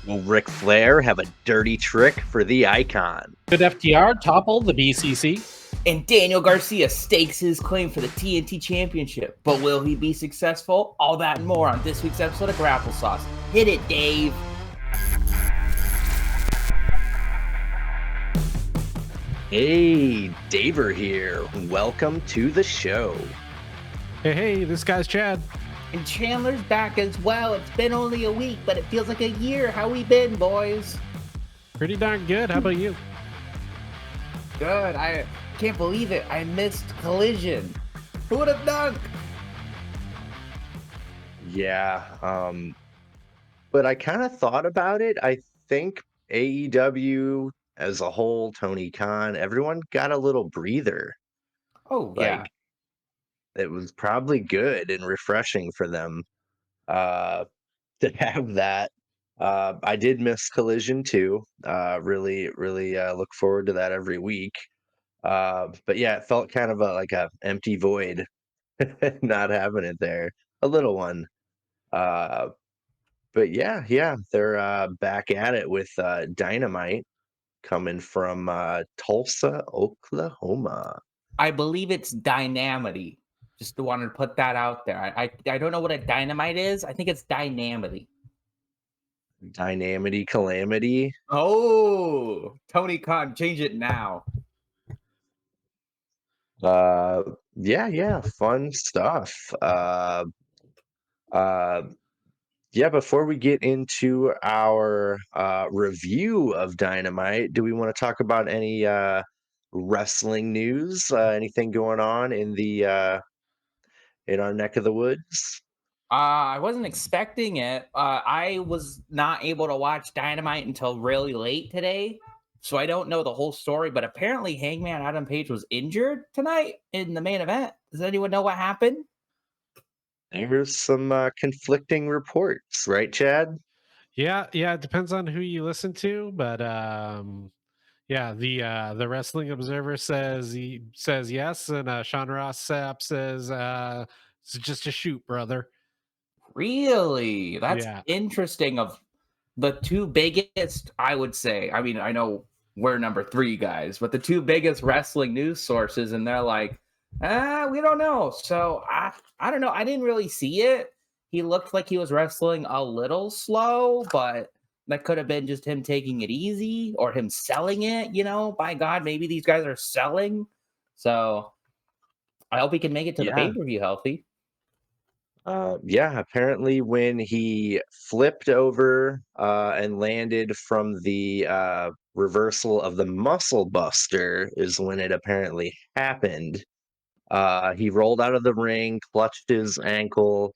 Will Ric Flair have a dirty trick for the icon? Could FTR topple the BCC? And Daniel Garcia stakes his claim for the TNT Championship. But will he be successful? All that and more on this week's episode of Grapple-Sauce. Hit it, Dave. Hey, Daver here. Welcome to the show. Hey, this guy's Chad. And Chandler's back as well. It's been only a week, but it feels like a year. How we been, boys? Pretty darn good. How about you? Good. I can't believe it. I missed Collision. Who would have done? Yeah, but I kind of thought about it. I think AEW as a whole, Tony Khan, everyone got a little breather. Oh, yeah. It was probably good and refreshing for them to have that. I did miss Collision too. Really look forward to that every week. But yeah, it felt kind of like a empty void not having it there. A little one. But yeah, they're back at it with Dynamite coming from Tulsa, Oklahoma. I believe it's Dynamity. Just wanted to put that out there. I don't know what a dynamite is. I think it's Dynamity. Dynamity Calamity. Oh, Tony Khan, change it now. Yeah, fun stuff. Yeah, before we get into our review of Dynamite, do we want to talk about any wrestling news? Anything going on in the in our neck of the woods? I wasn't expecting it. I was not able to watch Dynamite until really late today, so I don't know the whole story. But apparently, Hangman Adam Page was injured tonight in the main event. Does anyone know what happened? There's some conflicting reports, right, Chad? Yeah, it depends on who you listen to, but yeah, the Wrestling Observer says yes, and Sean Ross Sapp says it's just a shoot, brother. Really? That's Yeah. interesting. Of the two biggest, I would say, I mean, I know we're number 3 guys, but the two biggest wrestling news sources, and they're like, we don't know. So I don't know. I didn't really see it. He looked like he was wrestling a little slow, but that could have been just him taking it easy or him selling it, by God, maybe these guys are selling. So I hope he can make it to the pay-per-view healthy. Yeah, apparently when he flipped over and landed from the reversal of the Muscle Buster is when it apparently happened. He rolled out of the ring, clutched his ankle,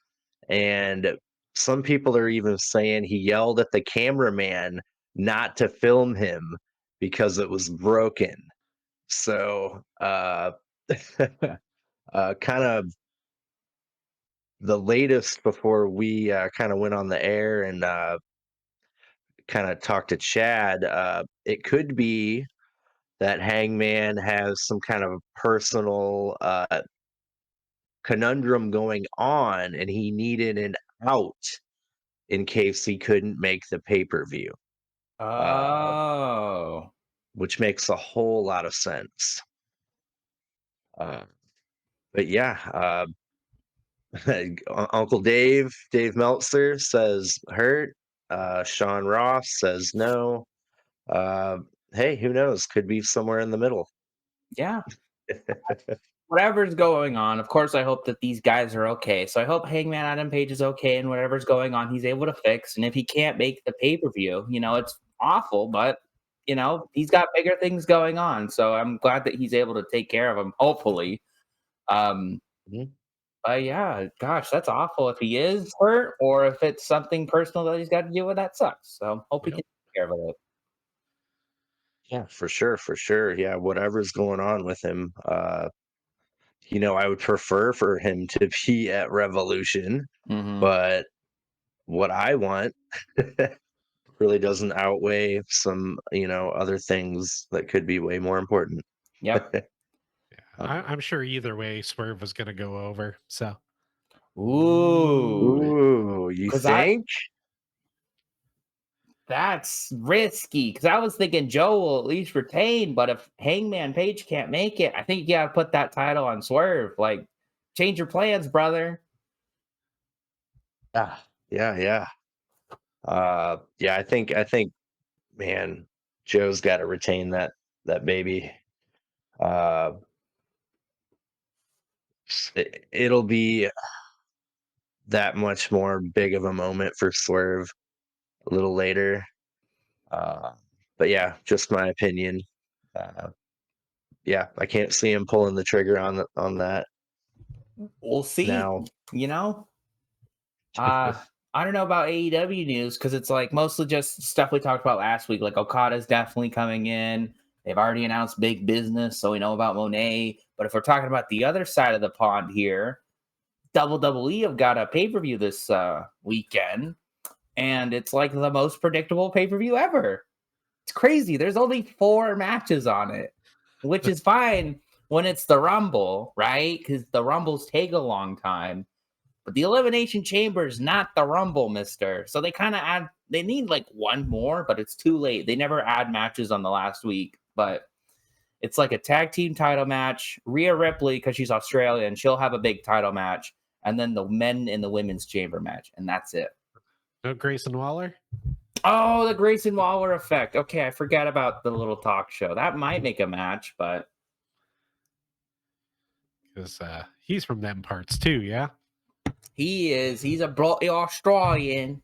and some people are even saying he yelled at the cameraman not to film him because it was broken. So, kind of the latest before we kind of went on the air and kind of talked to Chad, it could be that Hangman has some kind of personal conundrum going on and he needed an out in case he couldn't make the pay-per-view. Oh. Which makes a whole lot of sense. But yeah, Uncle Dave Meltzer says hurt. Sean Ross says no. Hey, who knows? Could be somewhere in the middle. Yeah. Whatever's going on, of course, I hope that these guys are okay. So I hope Hangman Adam Page is okay, and whatever's going on, he's able to fix. And if he can't make the pay-per-view, it's awful, but he's got bigger things going on. So I'm glad that he's able to take care of them, hopefully. But yeah, gosh, that's awful if he is hurt or if it's something personal that he's got to deal with. That sucks. So hope he can take care of it. Yeah, for sure. Yeah, whatever's going on with him, I would prefer for him to be at Revolution, but what I want really doesn't outweigh some, other things that could be way more important. Yep. I'm sure either way, Swerve was going to go over. So, Ooh, you think? That's risky because I was thinking Joe will at least retain, but if Hangman Page can't make it, I think you gotta put that title on Swerve. Like, change your plans, brother. Yeah. Yeah, I think, man, Joe's got to retain that baby. Uh, it'll be that much more big of a moment for Swerve a little later. Uh, but yeah, just my opinion. Uh, yeah, I can't see him pulling the trigger on that We'll see. now. You know, uh, I don't know about AEW news because it's like mostly just stuff we talked about last week. Like Okada's definitely coming in. They've already announced big business, so we know about Monet. But if we're talking about the other side of the pond here, WWE have got a pay-per-view this weekend, and it's like the most predictable pay-per-view ever. It's crazy. There's only 4 matches on it, which is fine when it's the Rumble, right? Because the Rumbles take a long time. But the Elimination Chamber is not the Rumble, mister. So they kind of they need like one more, but it's too late. They never add matches on the last week, but it's like a tag team title match. Rhea Ripley, because she's Australian, she'll have a big title match. And then the men in the women's chamber match. And that's it. No Grayson Waller? Oh, the Grayson Waller effect. Okay, I forgot about the little talk show. That might make a match, but Because he's from them parts too, yeah? he is. He's a Australian.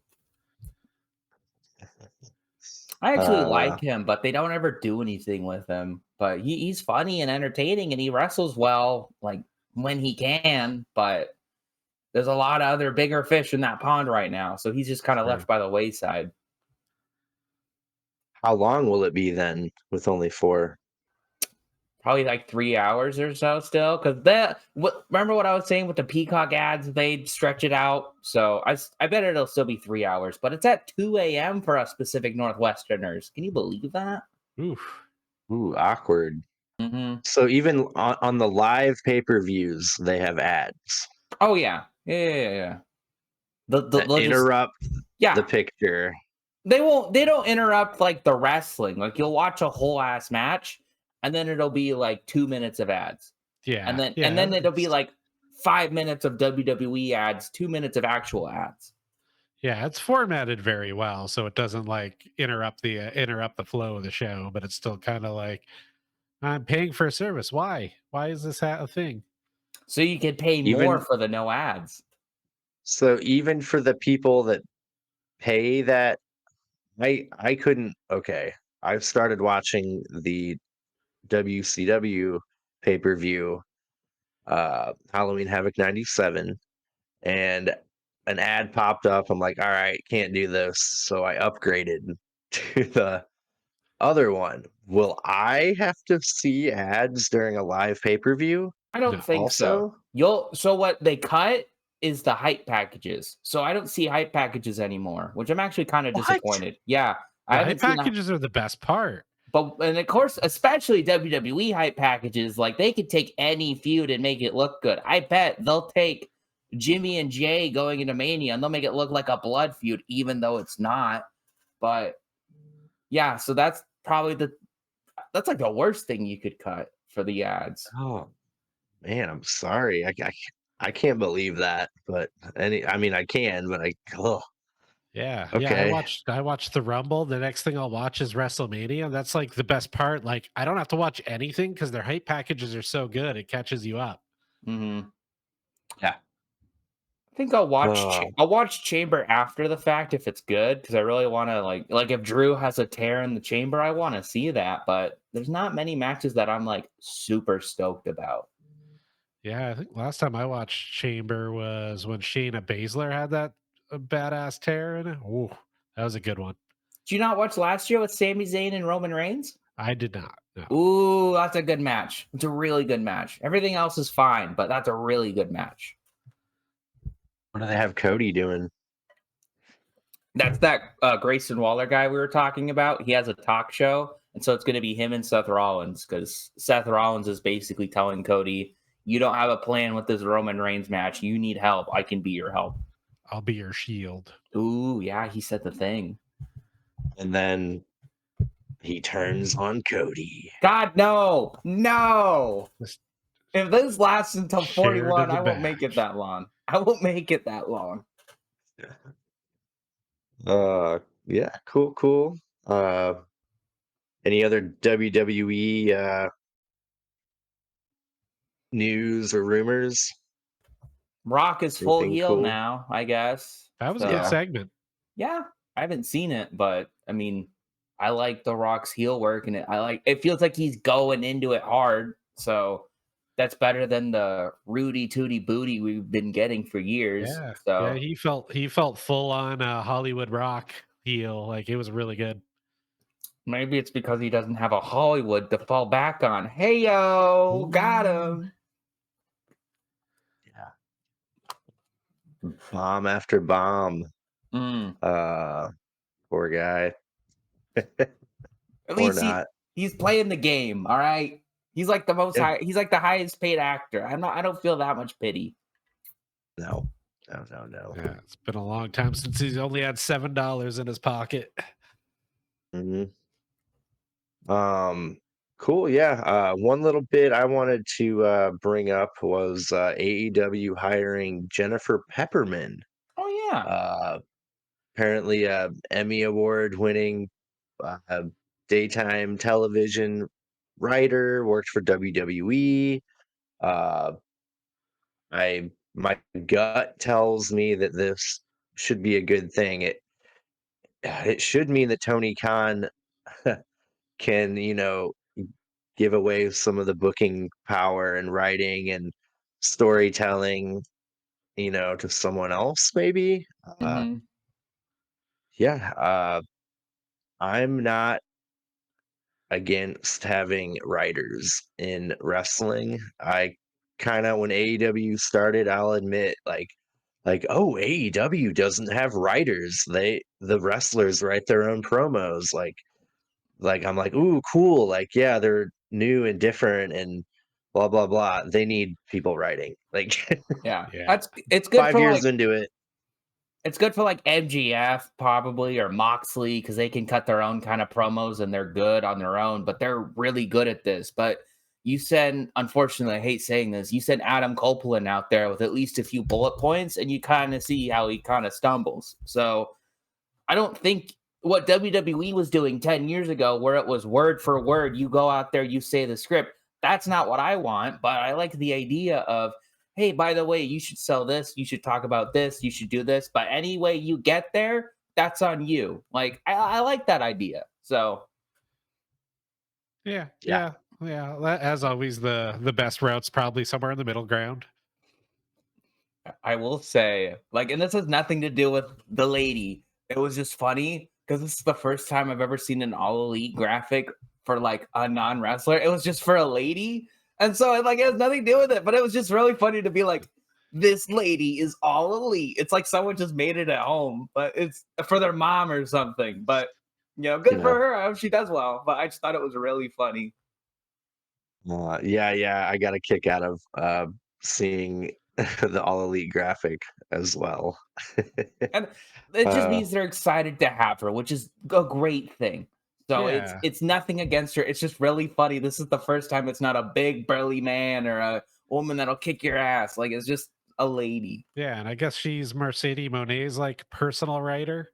I actually like him, but they don't ever do anything with him. But he's funny and entertaining, and he wrestles well, like when he can. But there's a lot of other bigger fish in that pond right now, so he's just kind of left by the wayside. How long will it be then with only 4? Probably like 3 hours or so still, because remember what I was saying with the Peacock ads, they'd stretch it out, so I bet it'll still be 3 hours, but it's at 2 a.m. for us Pacific Northwesterners. Can you believe that? Oof. Ooh, awkward. Mm-hmm. So even on the live pay-per-views, they have ads Oh yeah. that They'll interrupt yeah. the picture. They don't interrupt like the wrestling. Like you'll watch a whole ass match and then it'll be like 2 minutes of ads. Yeah. And then it'll be like 5 minutes of WWE ads, 2 minutes of actual ads. Yeah, it's formatted very well, so it doesn't like interrupt the flow of the show, but it's still kind of like I'm paying for a service. Why? Why is this a thing? So you can pay more Even for the no ads. so, even for the people that pay that, I couldn't. Okay, I've started watching the WCW pay-per-view, Halloween Havoc '97, and an ad popped up. I'm like, all right, can't do this. So I upgraded to the other one. Will I have to see ads during a live pay-per-view I don't No. think so. also? So what they cut is the hype packages. So I don't see hype packages anymore, which I'm actually kind of What? disappointed. Yeah, I The haven't hype seen packages are the best part. but and of course, especially WWE hype packages, like they could take any feud and make it look good. I bet they'll take Jimmy and Jay going into Mania and they'll make it look like a blood feud, even though it's not. But yeah, so that's probably that's like the worst thing you could cut for the ads. Oh man, I'm sorry. I can't believe that. But I mean, I can, but oh, Yeah, yeah. okay. I watched the Rumble. The next thing I'll watch is WrestleMania. That's like the best part. Like I don't have to watch anything because their hype packages are so good. It catches you up. Mm-hmm. Yeah. I think I'll watch Oh, I'll watch Chamber after the fact if it's good because I really want to like if Drew has a tear in the Chamber, I want to see that. But there's not many matches that I'm like super stoked about. Yeah, I think last time I watched Chamber was when Shayna Baszler had that badass tear in it. Ooh, that was a good one. Did you not watch last year with Sami Zayn and Roman Reigns? I did not. No. Ooh, that's a good match. It's a really good match. Everything else is fine, but that's a really good match. what do they have Cody doing? That's that Grayson Waller guy we were talking about. He has a talk show, and so it's going to be him and Seth Rollins because Seth Rollins is basically telling Cody, "You don't have a plan with this Roman Reigns match. You need help. I can be your help." I'll be your shield. Ooh, yeah, he said the thing. And then he turns on Cody. God, no. Just If this lasts until shared 41, in the I won't make it back. that long. I won't make it that long. Yeah, cool. Any other WWE news or rumors? Rock is full Anything heel cool? now, I guess. That was a good So, segment. yeah, I haven't seen it, but I mean, I like The Rock's heel work, and it feels like he's going into it hard. So that's better than the Rudy Tooty Booty we've been getting for years. Yeah. Yeah, So he felt full on Hollywood Rock heel. Like it was really good. maybe it's because he doesn't have a Hollywood to fall back on. Hey yo, got Ooh. him. Yeah. Bomb after bomb. Mm. Poor guy. At Or least not. he's playing the game. All right. He's like the most Yeah. high. He's like the highest paid actor. I don't feel that much pity. No. Yeah, it's been a long time since he's only had $7 in his pocket. Mhm. Cool. Yeah. One little bit I wanted to bring up was AEW hiring Jennifer Pepperman. Oh yeah. Uh, apparently, Emmy Award winning uh, daytime television writer, worked for WWE. Uh, my gut tells me that this should be a good thing. It should mean that Tony Khan can, give away some of the booking power and writing and storytelling, to someone else, maybe. Uh, Hmm. yeah, I'm not against having writers in wrestling. I kind of when AEW started, I'll admit, oh, AEW doesn't have writers. The wrestlers write their own promos. Like I'm like, ooh, cool. Like, yeah, they're new and different and blah blah blah. They need people writing. Like Yeah. Yeah. It's good 5 years into it. it's good for like MGF probably or Moxley because they can cut their own kind of promos and they're good on their own, but they're really good at this. But you send, unfortunately, I hate saying this, you send Adam Copeland out there with at least a few bullet points, and you kind of see how he kind of stumbles. So I don't think what WWE was doing 10 years ago, where it was word for word, you go out there, you say the script. That's not what I want, but I like the idea of, hey, by the way, you should sell this, you should talk about this, you should do this. But any way you get there, that's on you. Like, I like that idea. So, Yeah. Yeah. Yeah. Yeah. As always, the best route's probably somewhere in the middle ground. I will say, like, and this has nothing to do with the lady. It was just funny because this is the first time I've ever seen an all elite graphic for like a non wrestler. It was just for a lady, and so it has nothing to do with it. But it was just really funny to be like, this lady is all elite. It's like someone just made it at home, but it's for their mom or something. But good for Yeah. her. I hope she does well. But I just thought it was really funny. Yeah. I got a kick out of seeing the all elite graphic as well. And it just uh, means they're excited to have her, which is a great thing. So Yeah. it's nothing against her. It's just really funny. This is the first time it's not a big burly man or a woman that'll kick your ass. Like it's just a lady. Yeah. And I guess she's Mercedes Monet's like personal writer.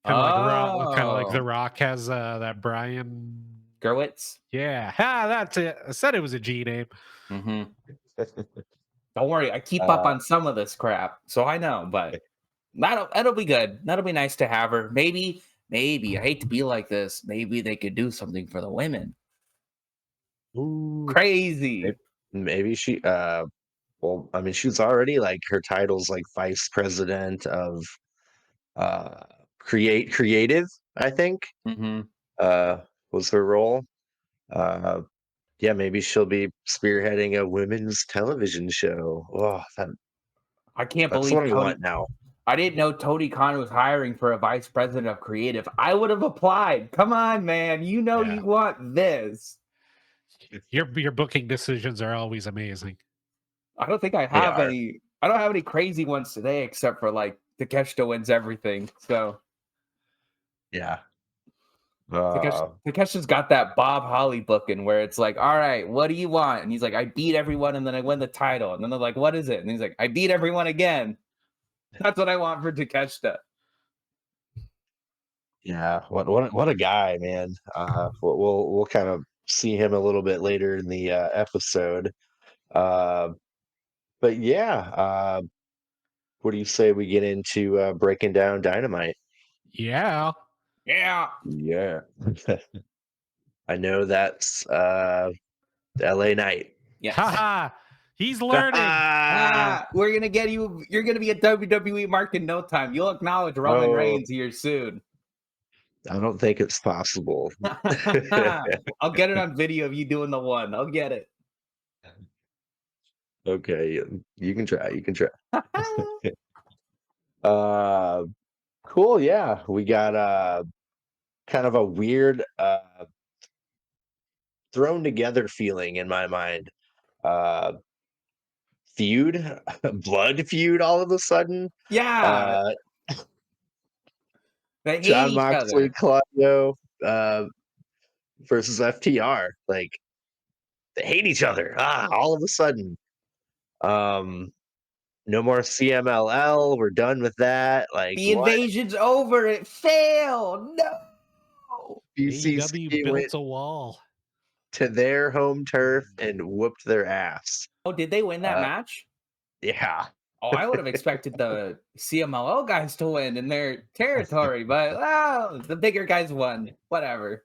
Kind of like The Oh, Rock has that Brian. Gerwitz. Yeah. That's it. I said it was a G name. Hmm. Don't worry, I keep up uh, on some of this crap, so I know. But that'll be good. That'll be nice to have her. Maybe I hate to be like this. Maybe they could do something for the women. ooh, Crazy. maybe she. Well, I mean, she's already like her title's like vice president of uh creative. I think Hmm. uh was her role. Uh, yeah, maybe she'll be spearheading a women's television show. Oh, I can't that's believe what I want now. I didn't know Tony Khan was hiring for a vice president of creative. I would have applied. Come on, man. You know Yeah. you want this. Your booking decisions are always amazing. I don't think I They have are. any. I don't have any crazy ones today, except for like Takeshita wins everything. So Yeah. Uh, Takeshi's got that Bob Holly booking where it's like, all right, what do you want? And he's like, I beat everyone and then I win the title. And then they're like, what is it? And he's like, I beat everyone again. That's what I want for Takeshita. yeah, what a guy, man. We'll kind of see him a little bit later in the episode. Uh, but yeah, what do you say we get into breaking down Dynamite? Yeah. Yeah. Yeah. I know that's LA Knight. Yes. Haha. He's learning. We're gonna get you. You're gonna be a WWE mark in no time. You'll acknowledge Roman Oh, Reigns here soon. I don't think it's possible. I'll get it on video of you doing the one. I'll get it. Okay, you can try. You can try. Uh, cool. Yeah, we got kind of a weird thrown together feeling in my mind. Uh, feud, blood feud, all of a sudden. Yeah, Uh, they hate John each Moxley, other. Claudio versus FTR. Like they hate each other. All of a sudden. Um, no more CMLL. We're done with that. Like The what? invasion's over. It failed. No. AEW BCC went built a wall. to their home turf and whooped their ass. Oh, did they win that Uh, match? yeah. Oh, I would have expected the CMLL guys to win in their territory, but the bigger guys won. Whatever.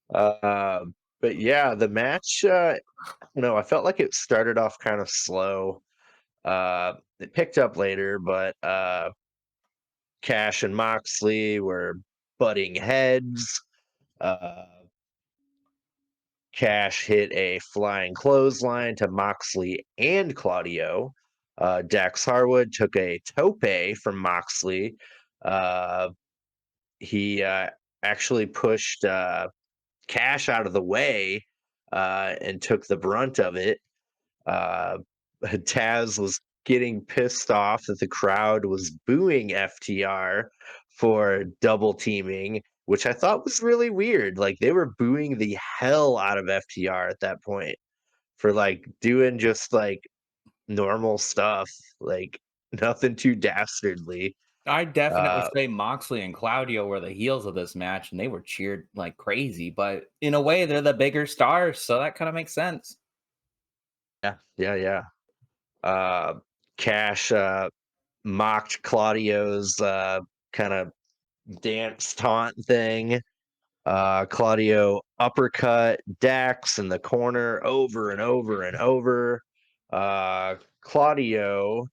But yeah, the match. I felt like it started off kind of slow. It picked up later, but Cash and Moxley were butting heads. Uh, Cash hit a flying clothesline to Moxley and Claudio. Dax Harwood took a tope from Moxley. He actually pushed Cash out of the way and took the brunt of it. Uh, Taz was getting pissed off that the crowd was booing FTR for double teaming, which I thought was really weird. Like they were booing the hell out of FTR at that point for like doing just like normal stuff, like nothing too dastardly. I definitely Uh, say Moxley and Claudio were the heels of this match, and they were cheered like crazy. But in a way, they're the bigger stars, so that kind of makes sense. yeah. Cash mocked Claudio's kind of dance taunt thing. Claudio uppercut Dax in the corner over and over and over. Claudio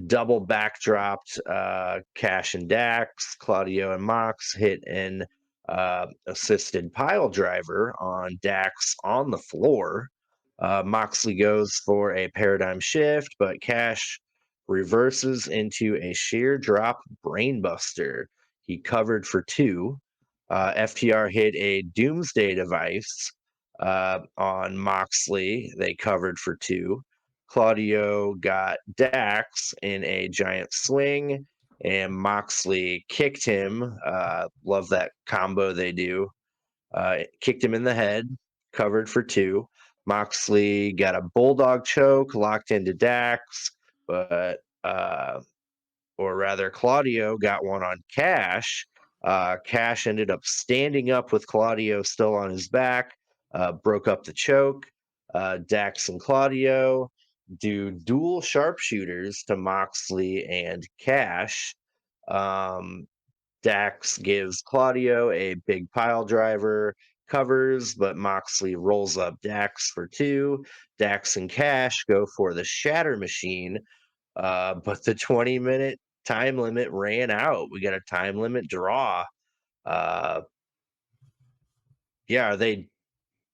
double backdropped Cash and Dax. Claudio and Mox hit an assisted pile driver on Dax on the floor. Moxley goes for a paradigm shift, but Cash reverses into a sheer drop brainbuster. He covered for two. FTR hit a doomsday device on Moxley. They covered for two. Claudio got Dax in a giant swing, and Moxley kicked him. Love that combo they do. Kicked him in the head, covered for two. Moxley got a bulldog choke, locked into Dax, but or rather, Claudio got one on Cash. Cash ended up standing up with Claudio still on his back, broke up the choke. Dax and Claudio do dual sharpshooters to Moxley and Cash. Um, Dax gives Claudio a big pile driver, covers, but Moxley rolls up Dax for two. Dax and Cash go for the shatter machine, but the 20-minute time limit ran out. We got a time limit draw. Uh, yeah, are they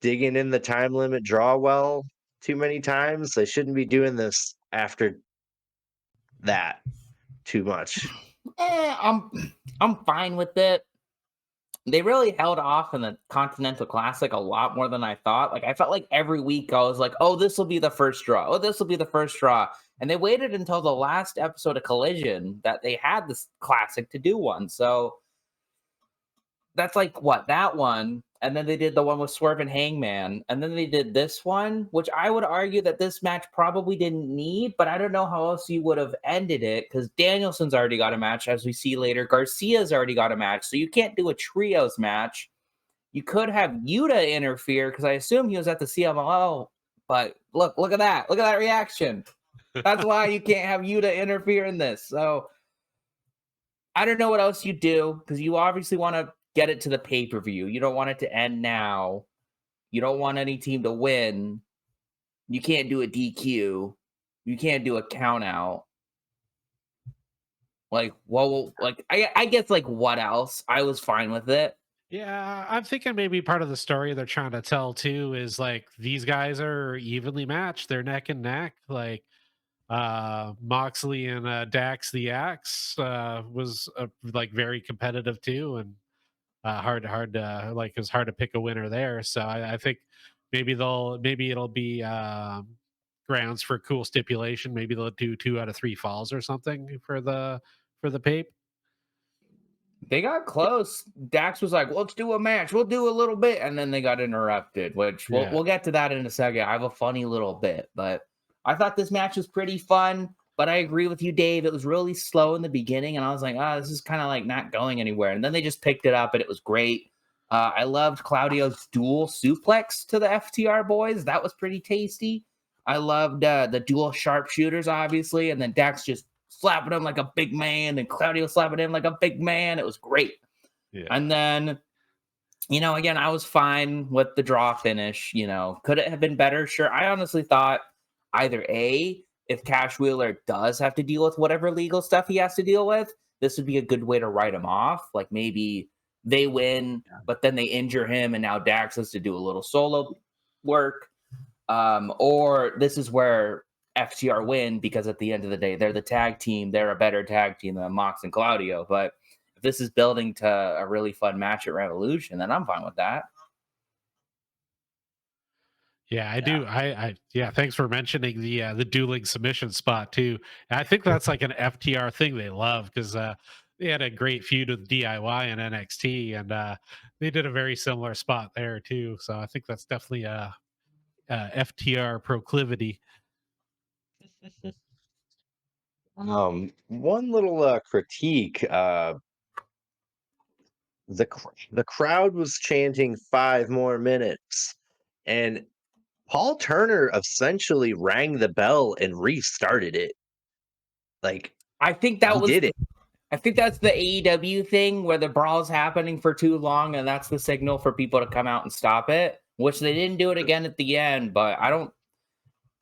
digging in the time limit draw well too many times? They shouldn't be doing this after that too much. I'm fine with it. They really held off in the Continental Classic a lot more than I thought. Like I felt like every week I was like, "Oh, this will be the first draw. Oh, this will be the first draw." And they waited until the last episode of Collision that they had this classic to do one. So that's like what, that one, and then they did the one with Swerve and Hangman, and then they did this one, which I would argue that this match probably didn't need, but I don't know how else you would have ended it because Danielson's already got a match, as we see later. Garcia's already got a match, so you can't do a trios match. You could have Yuta interfere because I assume he was at the CMLL, but look at that. Look at that reaction. That's why you can't have Yuta interfere in this. So I don't know what else you do because you obviously want to get it to the pay-per-view. You don't want it to end now. You don't want any team to win. You can't do a DQ. You can't do a count out. Like, well, like I guess like what else? I was fine with it. Yeah, I'm thinking maybe part of the story they're trying to tell too is like these guys are evenly matched. They're neck and neck. Like Moxley and Dax the Axe was like very competitive too, and hard to like, it's hard to pick a winner there. So I think maybe it'll be grounds for cool stipulation. Maybe they'll do 2 out of 3 falls or something for the pape. They got close. Dax was like, "Let's do a match. We'll do a little bit," and then they got interrupted. Which Yeah. we'll get to that in a second. I have a funny little bit, but I thought this match was pretty fun. But I agree with you, Dave. It was really slow in the beginning, and I was like, "Ah, this is kind of like not going anywhere." And then they just picked it up, and it was great. I loved Claudio's dual suplex to the FTR boys. That was pretty tasty. I loved the dual sharpshooters, obviously, and then Dax just slapping him like a big man, and Claudio slapping him like a big man. It was great. Yeah. And then, again, I was fine with the draw finish. Could it have been better? Sure. I honestly thought either A, if Cash Wheeler does have to deal with whatever legal stuff he has to deal with, this would be a good way to write him off. Like maybe they win, but then they injure him, and now Dax has to do a little solo work. Or this is where FTR win because at the end of the day, they're the tag team. They're a better tag team than Mox and Claudio. But if this is building to a really fun match at Revolution, then I'm fine with that. Yeah, I do. Yeah, thanks for mentioning the dueling submission spot too. And I think that's like an FTR thing they love because they had a great feud with DIY and NXT, and they did a very similar spot there too. So I think that's definitely a FTR proclivity. One little critique. The crowd was chanting 5 more minutes, and Paul Turner essentially rang the bell and restarted it. Like I think he did it. I think that's the AEW thing where the brawl's happening for too long, and that's the signal for people to come out and stop it. Which they didn't do it again at the end, but I don't.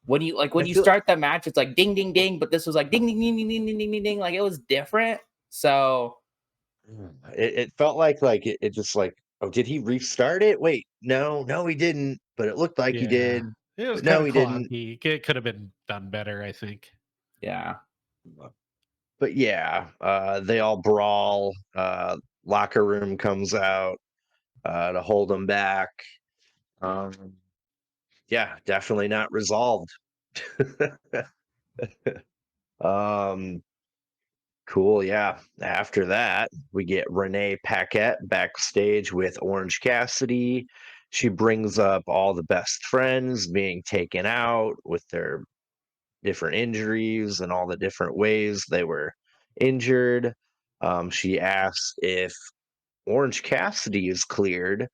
When you I feel start the match, it's like ding ding ding, but this was like ding ding ding ding ding ding ding ding ding. Like it was different. So it felt like it just like, oh, did he restart it? Wait, no, he didn't. But it looked like he Yeah, did. it was But kind no, of he didn't. clunky. It could have been done better, I think. yeah. But yeah, they all brawl. Locker room comes out to hold them back. Um, yeah, definitely not resolved. um, cool. Yeah. After that, we get Renee Paquette backstage with Orange Cassidy. She brings up all the best friends being taken out with their different injuries and all the different ways they were injured. She asks if Orange Cassidy is cleared.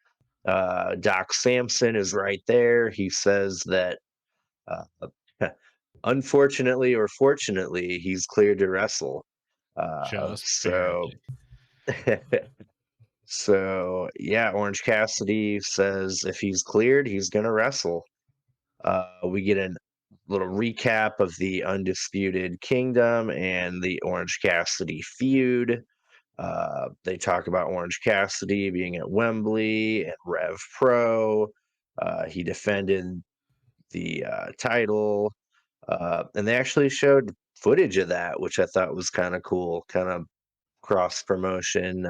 Doc Samson is right there. He says that uh, unfortunately or fortunately, he's cleared to wrestle. Just So, barely. so yeah, Orange Cassidy says if he's cleared, he's gonna wrestle. We get a little recap of the Undisputed Kingdom and the Orange Cassidy feud. They talk about Orange Cassidy being at Wembley and Rev Pro. He defended the title, and they actually showed footage of that, which I thought was kind of cool, kind of cross promotion.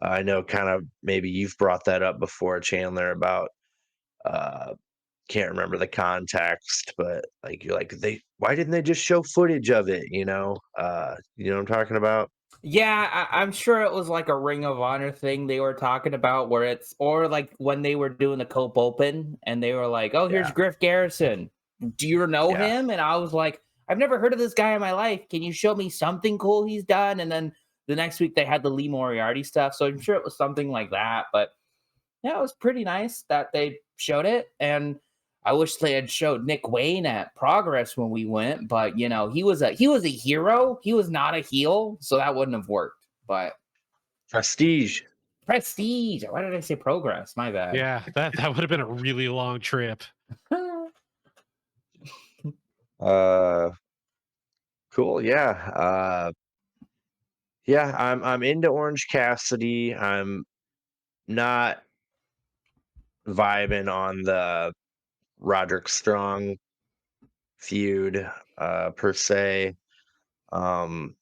I know, kind of maybe you've brought that up before, Chandler, about uh, can't remember the context, but like you're like, they why didn't they just show footage of it? You know what I'm talking about? Yeah, I'm sure it was like a Ring of Honor thing they were talking about, where it's or like when they were doing the Cope Open and they were like, "Oh, here's Yeah, Griff Garrison. Do you know yeah. him?" And I was like, "I've never heard of this guy in my life. Can you show me something cool he's done?" And then the next week they had the Lee Moriarty stuff, so I'm sure it was something like that. But yeah, it was pretty nice that they showed it. And I wish they had showed Nick Wayne at Progress when we went, but you know, he was a hero. He was not a heel, so that wouldn't have worked. But Prestige. Prestige. Why did I say Progress? My bad. Yeah, that would have been a really long trip. Uh, cool. Yeah. Yeah. I'm into Orange Cassidy. I'm not vibing on the Roderick Strong feud, per se. Um,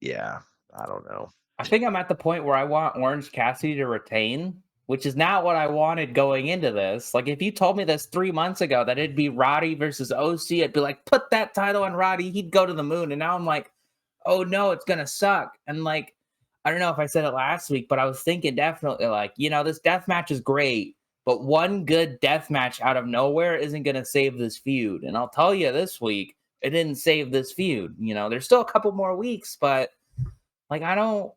yeah. I don't know. I think I'm at the point where I want Orange Cassidy to retain, which is not what I wanted going into this. Like, if you told me this 3 months ago that it'd be Roddy versus OC, I'd be like, put that title on Roddy. He'd go to the moon. And now I'm like, oh no, it's going to suck. And like, I don't know if I said it last week, but I was thinking definitely like, this death match is great, but one good death match out of nowhere isn't going to save this feud. And I'll tell you this week, it didn't save this feud. There's still a couple more weeks, but like, I don't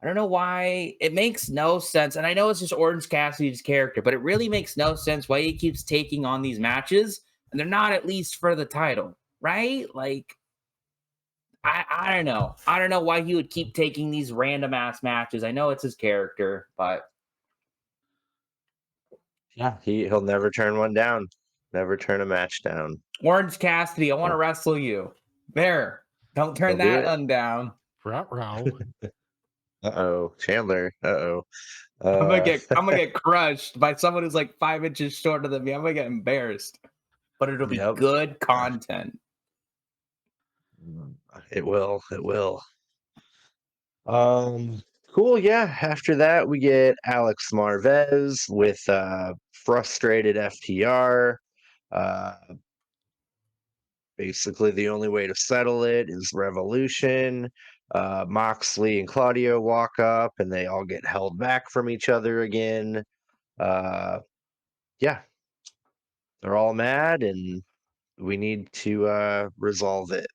know why. It makes no sense. And I know it's just Orange Cassidy's character, but it really makes no sense why he keeps taking on these matches and they're not at least for the title, right? Like, I don't know. I don't know why he would keep taking these random ass matches. I know it's his character, but Yeah. He'll never turn one down. Never turn a match down. Orange Cassidy, I want to Yeah. wrestle you. There. Don't turn He'll do that it. one down. Ruh-roh. Uh-oh. Chandler. Uh-oh. I'm gonna Uh, get I'm gonna get crushed by someone who's like 5 inches shorter than me. I'm gonna get embarrassed. But it'll be yep. good content. It will. It will. Cool. Yeah. After that, we get Alex Marvez with frustrated FTR. Uh, basically, the only way to settle it is Revolution. Moxley and Claudio walk up, and they all get held back from each other again. Yeah, they're all mad, and we need to resolve it.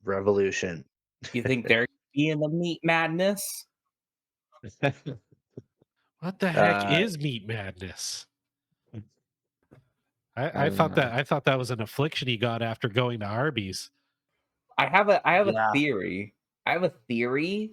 Revolution. You think they're be in the meat madness? What the heck uh, is Meat Madness? I I don't thought know. that was an affliction he got after going to Arby's. I have a yeah. theory. I have a theory,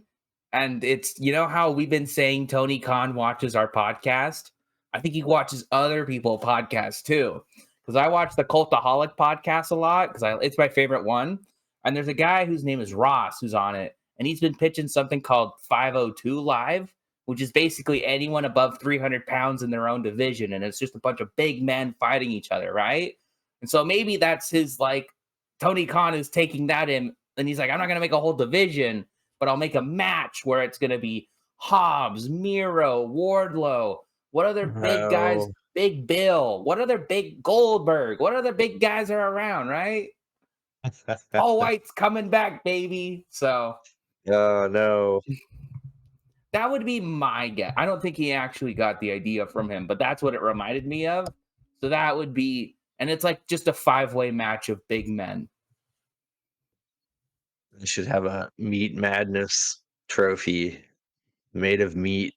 and it's how we've been saying Tony Khan watches our podcast. I think he watches other people's podcasts too. Because I watch the Cultaholic podcast a lot because it's my favorite one. And there's a guy whose name is Ross who's on it, and he's been pitching something called 502 Live, which is basically anyone above 300 pounds in their own division, and it's just a bunch of big men fighting each other, right? And so maybe that's his like Tony Khan is taking that in, and he's like, I'm not going to make a whole division, but I'll make a match where it's going to be Hobbs, Miro, Wardlow. What other big guys? No. Big Bill. What other big Goldberg? What other big guys are around, right? Paul White's coming back, baby. So Oh no. that would be my guess. I don't think he actually got the idea from him, but that's what it reminded me of. So that would be, and it's like just a 5-way match of big men. I should have a Meat Madness trophy made of meat.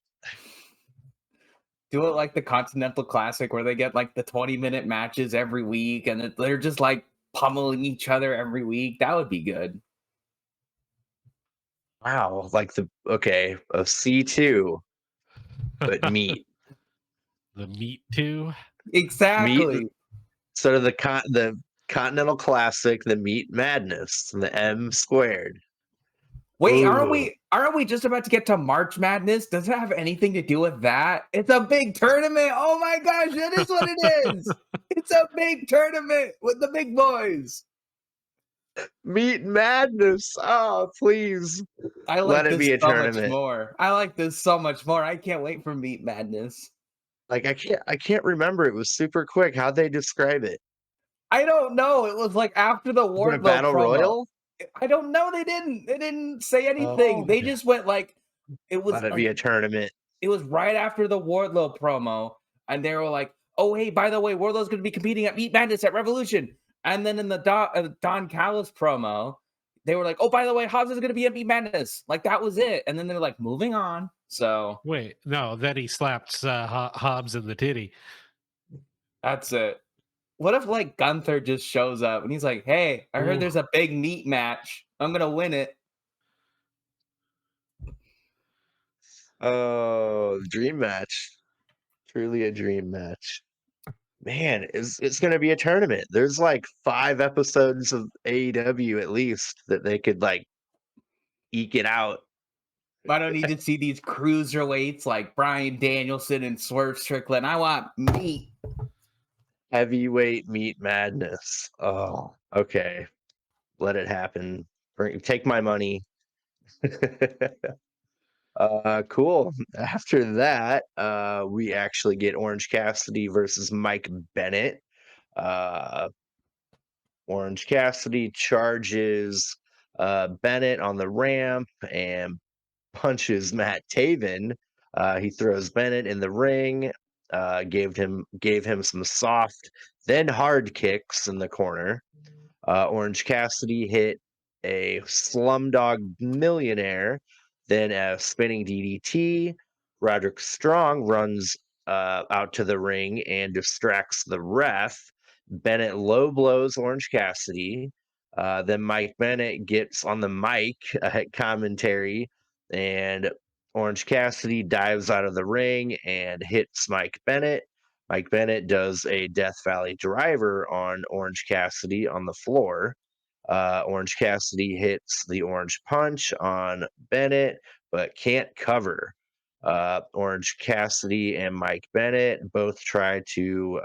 Do it like the Continental Classic where they get like the 20-minute matches every week and they're just like pummeling each other every week. That would be good. Wow, like a C2, but meat. The Meat too. Meat Exactly. instead of the Continental Classic, the Meat Madness, the M squared. Wait, aren't Ooh. we just about to get to March Madness? Does it have anything to do with that? It's a big tournament. Oh my gosh, that is what it is. It's a big tournament with the big boys. Meat Madness. Oh, please. I Let like it this be a so much tournament. more. I like this so much more. I can't wait for Meat Madness. Like I can't remember. It was super quick. How'd they describe it? I don't know. It was like after the Was it a Wardlow battle promo. royal? I don't know. They didn't. They didn't say anything. Oh, They just went like it was let it be a tournament. it was right after the Wardlow promo, and they were like, "Oh, hey, by the way, Wardlow's going to be competing at Meat Madness at Revolution." And then in the Don Callis promo, they were like, "Oh, by the way, Hobbs is going to be at Meat Madness." Like that was it. And then they're like, "Moving on." So Wait, no, then he slaps Hobbs in the titty. that's it. What if like Gunther just shows up and he's like, "Hey, I heard Ooh. there's a big meat match. I'm gonna win it." Oh, dream match. Truly a dream match. Man, it's going to be a tournament. There's like 5 episodes of AEW at least that they could like eke it out. I don't need to see these cruiserweights like Bryan Danielson and Swerve Strickland. I want meat. Heavyweight meat madness. Oh, okay. Let it happen. Take my money. Cool. After that, we actually get Orange Cassidy versus Mike Bennett. Uh, Orange Cassidy charges Bennett on the ramp and punches Matt Taven. He throws Bennett in the ring, gave him some soft, then hard kicks in the corner. Orange Cassidy hit a Slumdog Millionaire, then a spinning DDT. Roderick Strong runs out to the ring and distracts the ref. Bennett low blows Orange Cassidy. Then Mike Bennett gets on the mic at commentary, and Orange Cassidy dives out of the ring and hits Mike Bennett. Mike Bennett does a Death Valley driver on Orange Cassidy on the floor. Orange Cassidy hits the orange punch on Bennett, but can't cover. Orange Cassidy and Mike Bennett both try to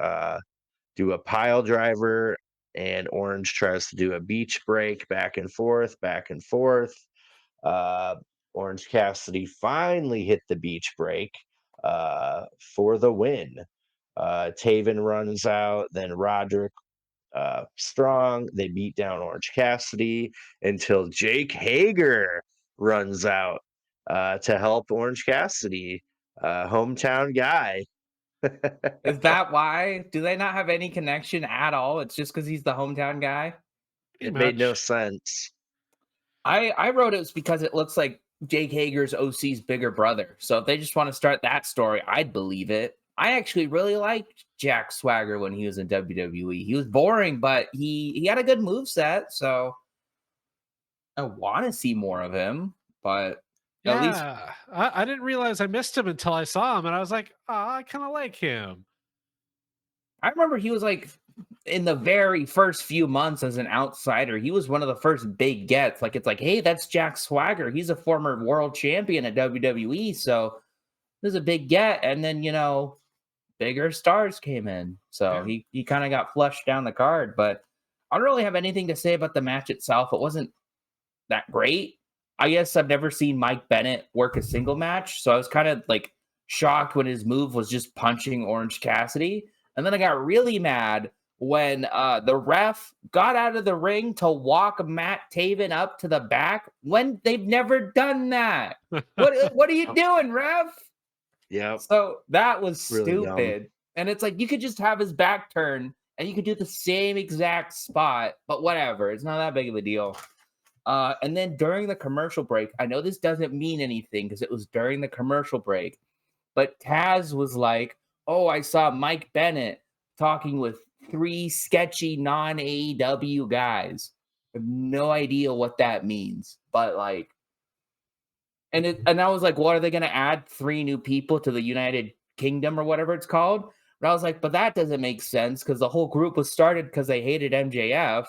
do a pile driver, and Orange tries to do a beach break back and forth, back and forth. Uh, Orange Cassidy finally hit the beach break for the win. Taven runs out, then Roderick Strong. They beat down Orange Cassidy until Jake Hager runs out to help Orange Cassidy, hometown guy. Is that why? Do they not have any connection at all? It's just because he's the hometown guy? It Pretty made no much. sense. I wrote it was because it looks like Jake Hager's OC's bigger brother. So if they just want to start that story, I'd believe it. I actually really liked Jack Swagger when he was in WWE. He was boring, but he had a good move set. So I want to see more of him. But at least Yeah, I didn't realize I missed him until I saw him, and I was like, oh, I kind of like him. I remember he was like in the very first few months as an outsider, he was one of the first big gets. Like, it's like, hey, that's Jack Swagger. He's a former world champion at WWE. So this is a big get. And then, bigger stars came in. So Yeah. he kind of got flushed down the card. But I don't really have anything to say about the match itself. It wasn't that great. I guess I've never seen Mike Bennett work a single match. So I was kind of like shocked when his move was just punching Orange Cassidy. And then I got really mad when the ref got out of the ring to walk Matt Taven up to the back when they've never done that. What are you doing, ref? Yeah, So that was really dumb. stupid. And it's like you could just have his back turned and you could do the same exact spot, but whatever. It's not that big of a deal. And then during the commercial break, I know this doesn't mean anything because it was during the commercial break, but Taz was like, "Oh, I saw Mike Bennett talking with 3 sketchy non-AEW guys." I have no idea what that means, but like, and I was like, "What are they going to add 3 new people to the United Kingdom or whatever it's called?" And I was like, "But that doesn't make sense because the whole group was started because they hated MJF,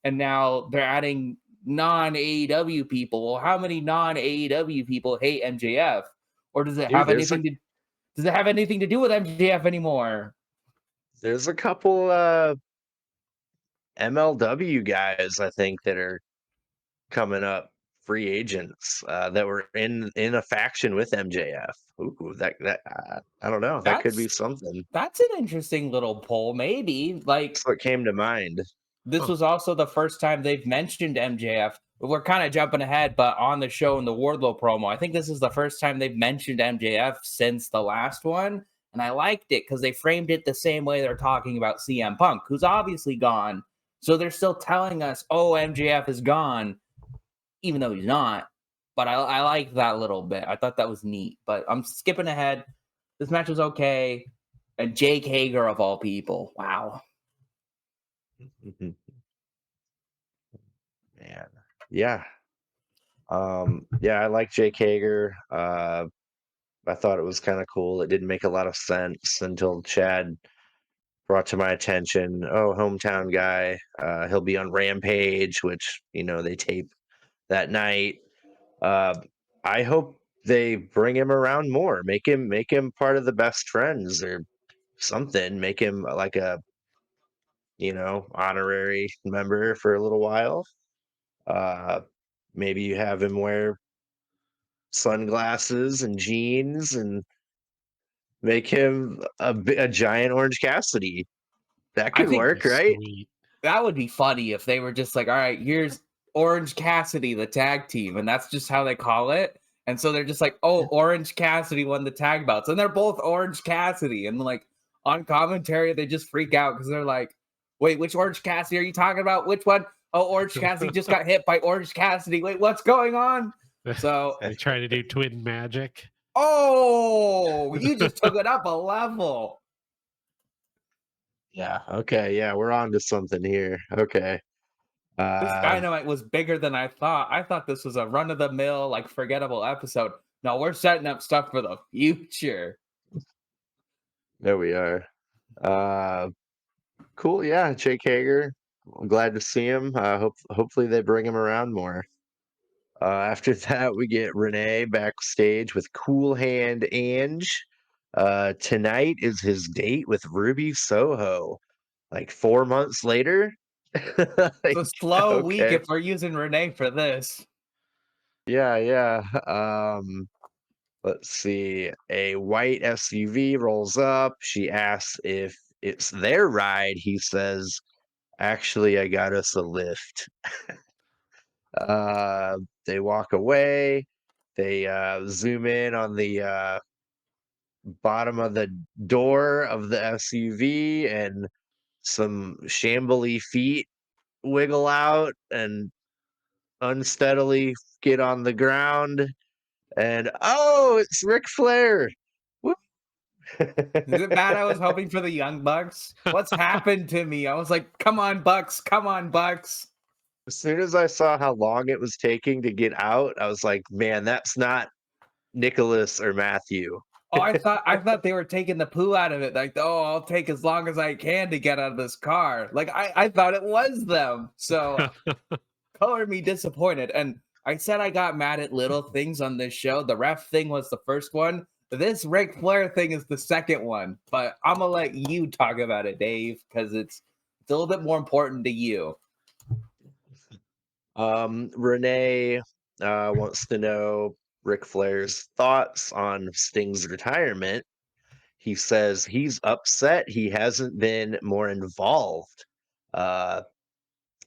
and now they're adding non-AEW people. Well, how many non-AEW people hate MJF? Or does it Dude, have anything to do with MJF anymore?" there's a couple MLW guys I think that are coming up, free agents that were in a faction with MJF. Ooh, that I don't know. That could be That's something. that's an interesting little poll. Maybe like That's what came to mind. this Huh. was also the first time they've mentioned MJF we're kind of jumping ahead, but on the show in the Wardlow promo, I think this is the first time they've mentioned MJF since the last one. And I liked it because they framed it the same way they're talking about CM Punk, who's obviously gone. So they're still telling us, oh, MJF is gone, even though he's not. But I like that little bit. I thought that was neat. But I'm skipping ahead. This match was okay. And Jake Hager, of all people. Wow. Man, yeah. Yeah, I like Jake Hager. I thought it was kind of cool. It didn't make a lot of sense until Chad brought to my attention, oh, hometown guy. He'll be on Rampage, which, they tape that night. I hope they bring him around more. Make him part of the best friends or something. Make him like a, honorary member for a little while. Maybe you have him wear sunglasses and jeans and make him a giant Orange Cassidy. That I could think work, right? Sweet. that would be funny if they were just like, all right, here's Orange Cassidy, the tag team, and that's just how they call it. And so they're just like, oh, Orange Cassidy won the tag belts, and they're both Orange Cassidy. And like on commentary, they just freak out because they're like, wait, which Orange Cassidy are you talking about? Which one? Oh, Orange Cassidy just got hit by Orange Cassidy. Wait, what's going on? So, They try to do twin magic. oh, you just took it up a level. Yeah. Okay. Yeah, we're on to something here. Okay. This Uh, Dynamite was bigger than I thought. I thought this was a run of the mill, like forgettable episode. No, we're setting up stuff for the future. there we are. Uh, cool. Yeah, Jake Hager. I'm glad to see him. Hopefully they bring him around more. After that, we get Renee backstage with Cool Hand Ange. Tonight is his date with Ruby Soho. Like 4 months later. It's Like, a slow week okay. if we're using Renee for this. Yeah, yeah. Let's see. A white SUV rolls up. She asks if it's their ride. He says, actually, I got us a lift. They walk away. They zoom in on the bottom of the door of the SUV, and some shambly feet wiggle out and unsteadily get on the ground. And oh, it's Ric Flair. Woo. Is it bad I was hoping for the Young Bucks? What's happened to me? I was like, come on, Bucks, come on, Bucks. As soon as I saw how long it was taking to get out, I was like, man, that's not Nicholas or Matthew. Oh, I thought they were taking the poo out of it. Like, oh, I'll take as long as I can to get out of this car. Like, I thought it was them. So color me disappointed. And I said I got mad at little things on this show. The ref thing was the first one. This Ric Flair thing is the second one. But I'm gonna let you talk about it, Dave, because it's a little bit more important to you. Renee wants to know Ric Flair's thoughts on Sting's retirement. He says he's upset he hasn't been more involved uh,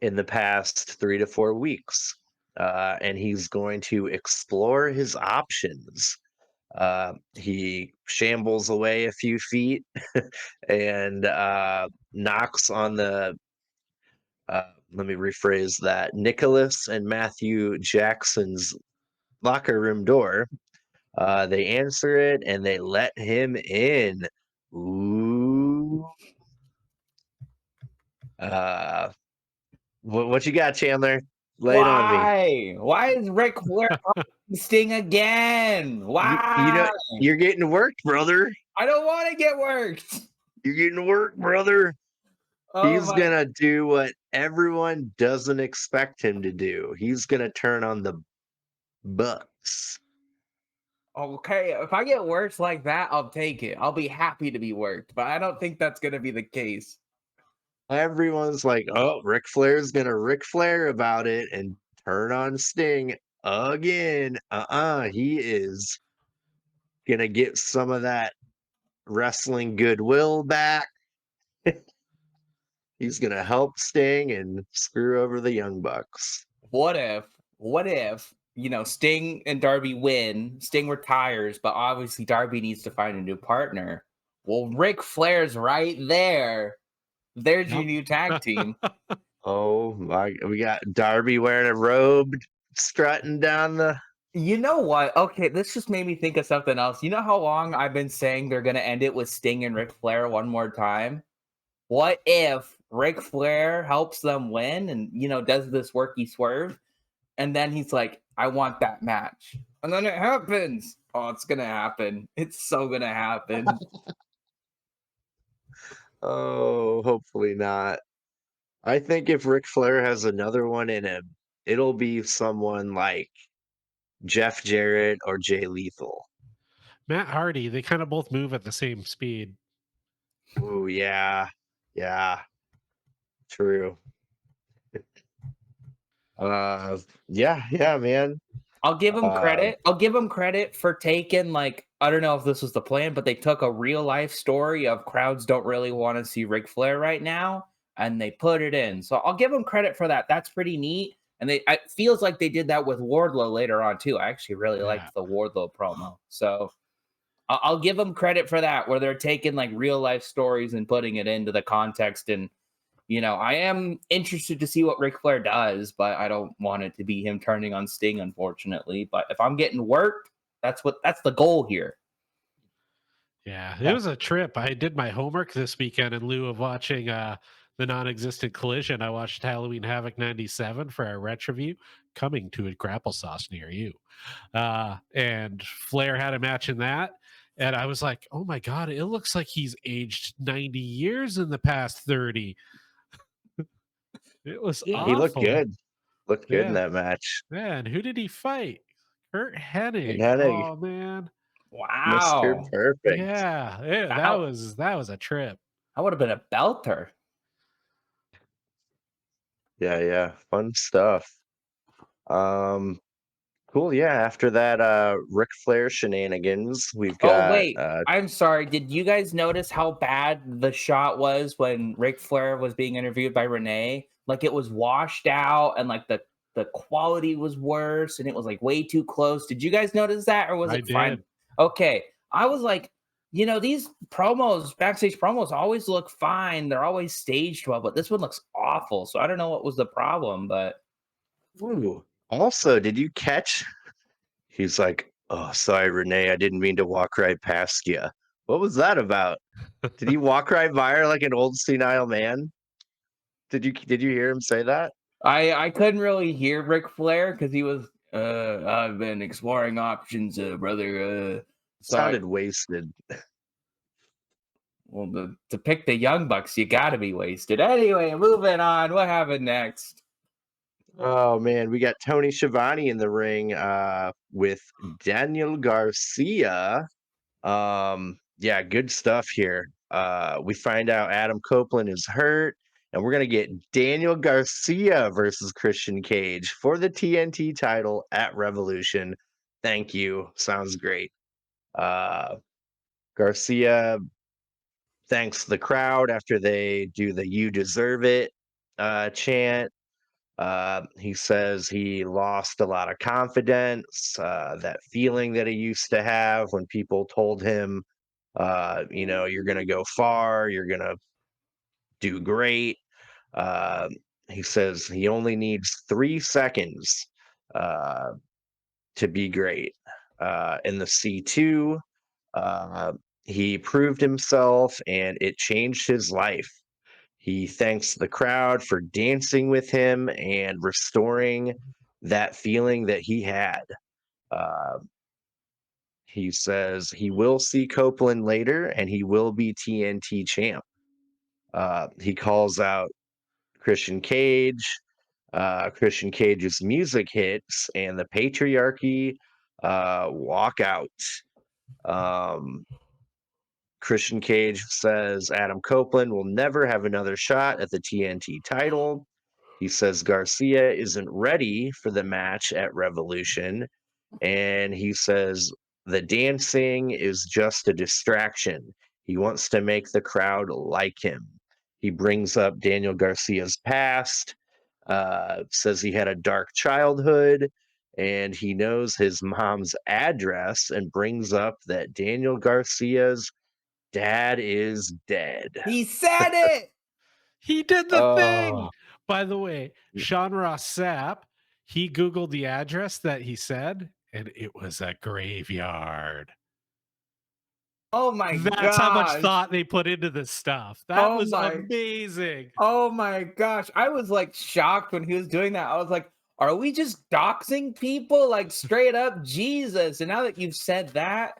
in the past 3 to 4 weeks. And he's going to explore his options. He shambles away a few feet and knocks on the let me rephrase that, Nicholas and Matthew Jackson's locker room door. They answer it and they let him in. Ooh. What you got, Chandler? Lay it on me. Why? Why is Ric Flair on Sting again? Why? You're getting worked, brother. I don't want to get worked. You're getting worked, brother. Oh He's my. gonna do what everyone doesn't expect him to do. He's gonna turn on the Bucks. Okay, if I get worked like that, I'll take it. I'll be happy to be worked, but I don't think that's going to be the case. Everyone's like, oh, Ric Flair's gonna Ric Flair about it and turn on Sting again. He is gonna get some of that wrestling goodwill back. He's gonna help Sting and screw over the Young Bucks. What if what if, Sting and Darby win, Sting retires, but obviously Darby needs to find a new partner. Well, Ric Flair's right there. There's your Yep. new tag team. Oh my, we got Darby wearing a robe, strutting down the. You know what? Okay, this just made me think of something else. You know how long I've been saying they're going to end it with Sting and Ric Flair one more time? What if Ric Flair helps them win and, does this worky swerve? And then he's like, I want that match. And then it happens. Oh, it's going to happen. It's so going to happen. Oh, hopefully not. I think if Ric Flair has another one in him, it'll be someone like Jeff Jarrett or Jay Lethal. Matt Hardy, they kind of both move at the same speed. Oh yeah, yeah, true. Yeah, man. I'll give him Uh, credit. I'll give him credit for taking, like, I don't know if this was the plan, but they took a real life story of crowds don't really want to see Ric Flair right now, and they put it in. So I'll give him credit for that. That's pretty neat. And it feels like they did that with Wardlow later on too. I actually really Yeah. liked the Wardlow promo. So I'll give them credit for that, where they're taking like real life stories and putting it into the context. And I am interested to see what Ric Flair does, but I don't want it to be him turning on Sting, unfortunately. But if I'm getting worked, that's the goal here. Yeah, it was a trip. I did my homework this weekend in lieu of watching the non-existent Collision. I watched Halloween Havoc 97 for our retroview, coming to a Grapple-Sauce near you. And Flair had a match in that. And I was like, oh my God, it looks like he's aged 90 years in the past 30. It was yeah, he looked awful. good. Looked good in Yeah. that match. Man, who did he fight? Kurt And Hennig. Hennig, Oh man. Mr. Wow. Perfect. Yeah, that That, was a trip. that would have been a belter. Yeah, fun stuff. Um, cool. Yeah, after that, Ric Flair shenanigans, we've Oh, got wait. I'm sorry. Did you guys notice how bad the shot was when Ric Flair was being interviewed by Renee? Like, it was washed out and like the quality was worse and it was like way too close. Did you guys notice that, or was I it fine? did. Okay. I was like, these promos, backstage promos always look fine. They're always staged well, but this one looks awful. So I don't know what was the problem, but ooh. Also, did you catch? He's like, "Oh, sorry, Renee, I didn't mean to walk right past you." What was that about? Did he walk right by her like an old senile man? Did you hear him say that? I couldn't really hear Ric Flair because he was I've been exploring options, brother. So Sounded wasted. to pick the Young Bucks, you got to be wasted. Anyway, moving on. What happened next? Oh man, we got Tony Schiavone in the ring with Daniel Garcia. Yeah, good stuff here. We find out Adam Copeland is hurt, and we're gonna get Daniel Garcia versus Christian Cage for the TNT title at Revolution. Thank you. Sounds great. Garcia thanks the crowd after they do the "You deserve it" chant. He says he lost a lot of confidence, that feeling that he used to have when people told him, you're going to go far, you're going to do great. Uh, he says he only needs 3 seconds uh, to be great. In the C2, uh, he proved himself and it changed his life. He thanks the crowd for dancing with him and restoring that feeling that he had. Uh, he says he will see Copeland later and he will be TNT champ. He calls out Christian Cage. Christian Cage's music hits and the patriarchy walk out. Um, Christian Cage says Adam Copeland will never have another shot at the TNT title. He says Garcia isn't ready for the match at Revolution. And he says the dancing is just a distraction. He wants to make the crowd like him. He brings up Daniel Garcia's past. Says he had a dark childhood and he knows his mom's address and brings up that Daniel Garcia's dad is dead. He said it. He did the Oh, thing. By the way, Sean Ross Sapp, he Googled the address that he said, and it was a graveyard. Oh my That's how much gosh. thought they put into this stuff. That Oh was my. amazing. Oh my gosh. I was like shocked when he was doing that. I was like, are we just doxing people? Like straight up Jesus. And now that you've said that,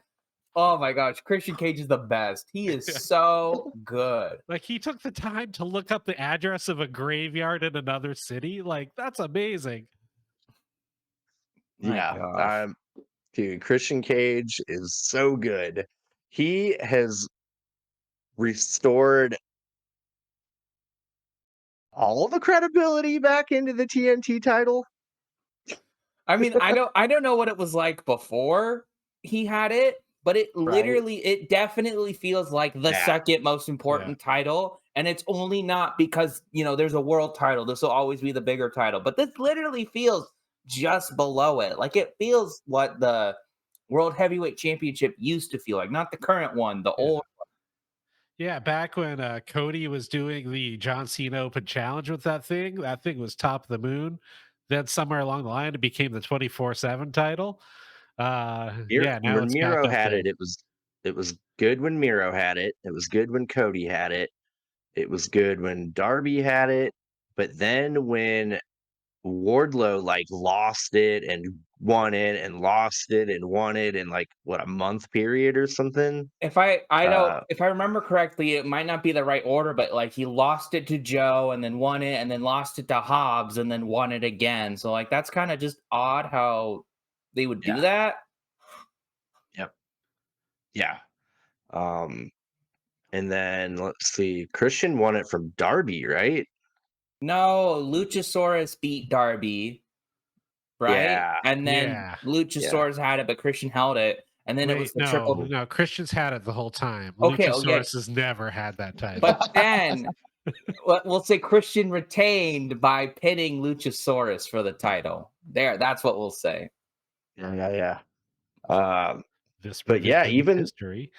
oh my gosh, Christian Cage is the best. He is so good. Like he took the time to look up the address of a graveyard in another city. Like that's amazing. My yeah. gosh. Dude, Christian Cage is so good. He has restored all the credibility back into the TNT title. I mean, I don't know what it was like before he had it, but Right. it definitely feels like the Yeah. second most Yeah. important title. And it's only not because, there's a world title. This will always be the bigger title. But this literally feels just below it. Like it feels what the World Heavyweight Championship used to feel like, not the current one, the Yeah. old. Yeah, back when Cody was doing the John Cena Open Challenge with that thing was top of the moon. Then somewhere along the line, it became the 24/7 title. Yeah, now When it's back Miro up had there. it was good when Miro had it. It was good when Cody had it. It was good when Darby had it. But then when Wardlow like lost it and won it and lost it and won it in like what, a month period or something. I don't Uh if I remember correctly, it might not be the right order, but like he lost it to Joe and then won it and then lost it to Hobbs and then won it again. So like that's kind of just odd how they would do yeah. that. Yep. Yeah. Um and then let's see. Christian won it from Darby, right? No, Luchasaurus beat Darby, right? Yeah. And then Yeah. Yeah. Luchasaurus had it, but Christian held it. And then it was Wait, the no, triple. no. Christian's had it the whole time. Okay, oh yeah. Luchasaurus has never had that title. But then we'll say Christian retained by pinning Luchasaurus for the title. There, that's what we'll say. Yeah, yeah, yeah. This But yeah, revision of even history.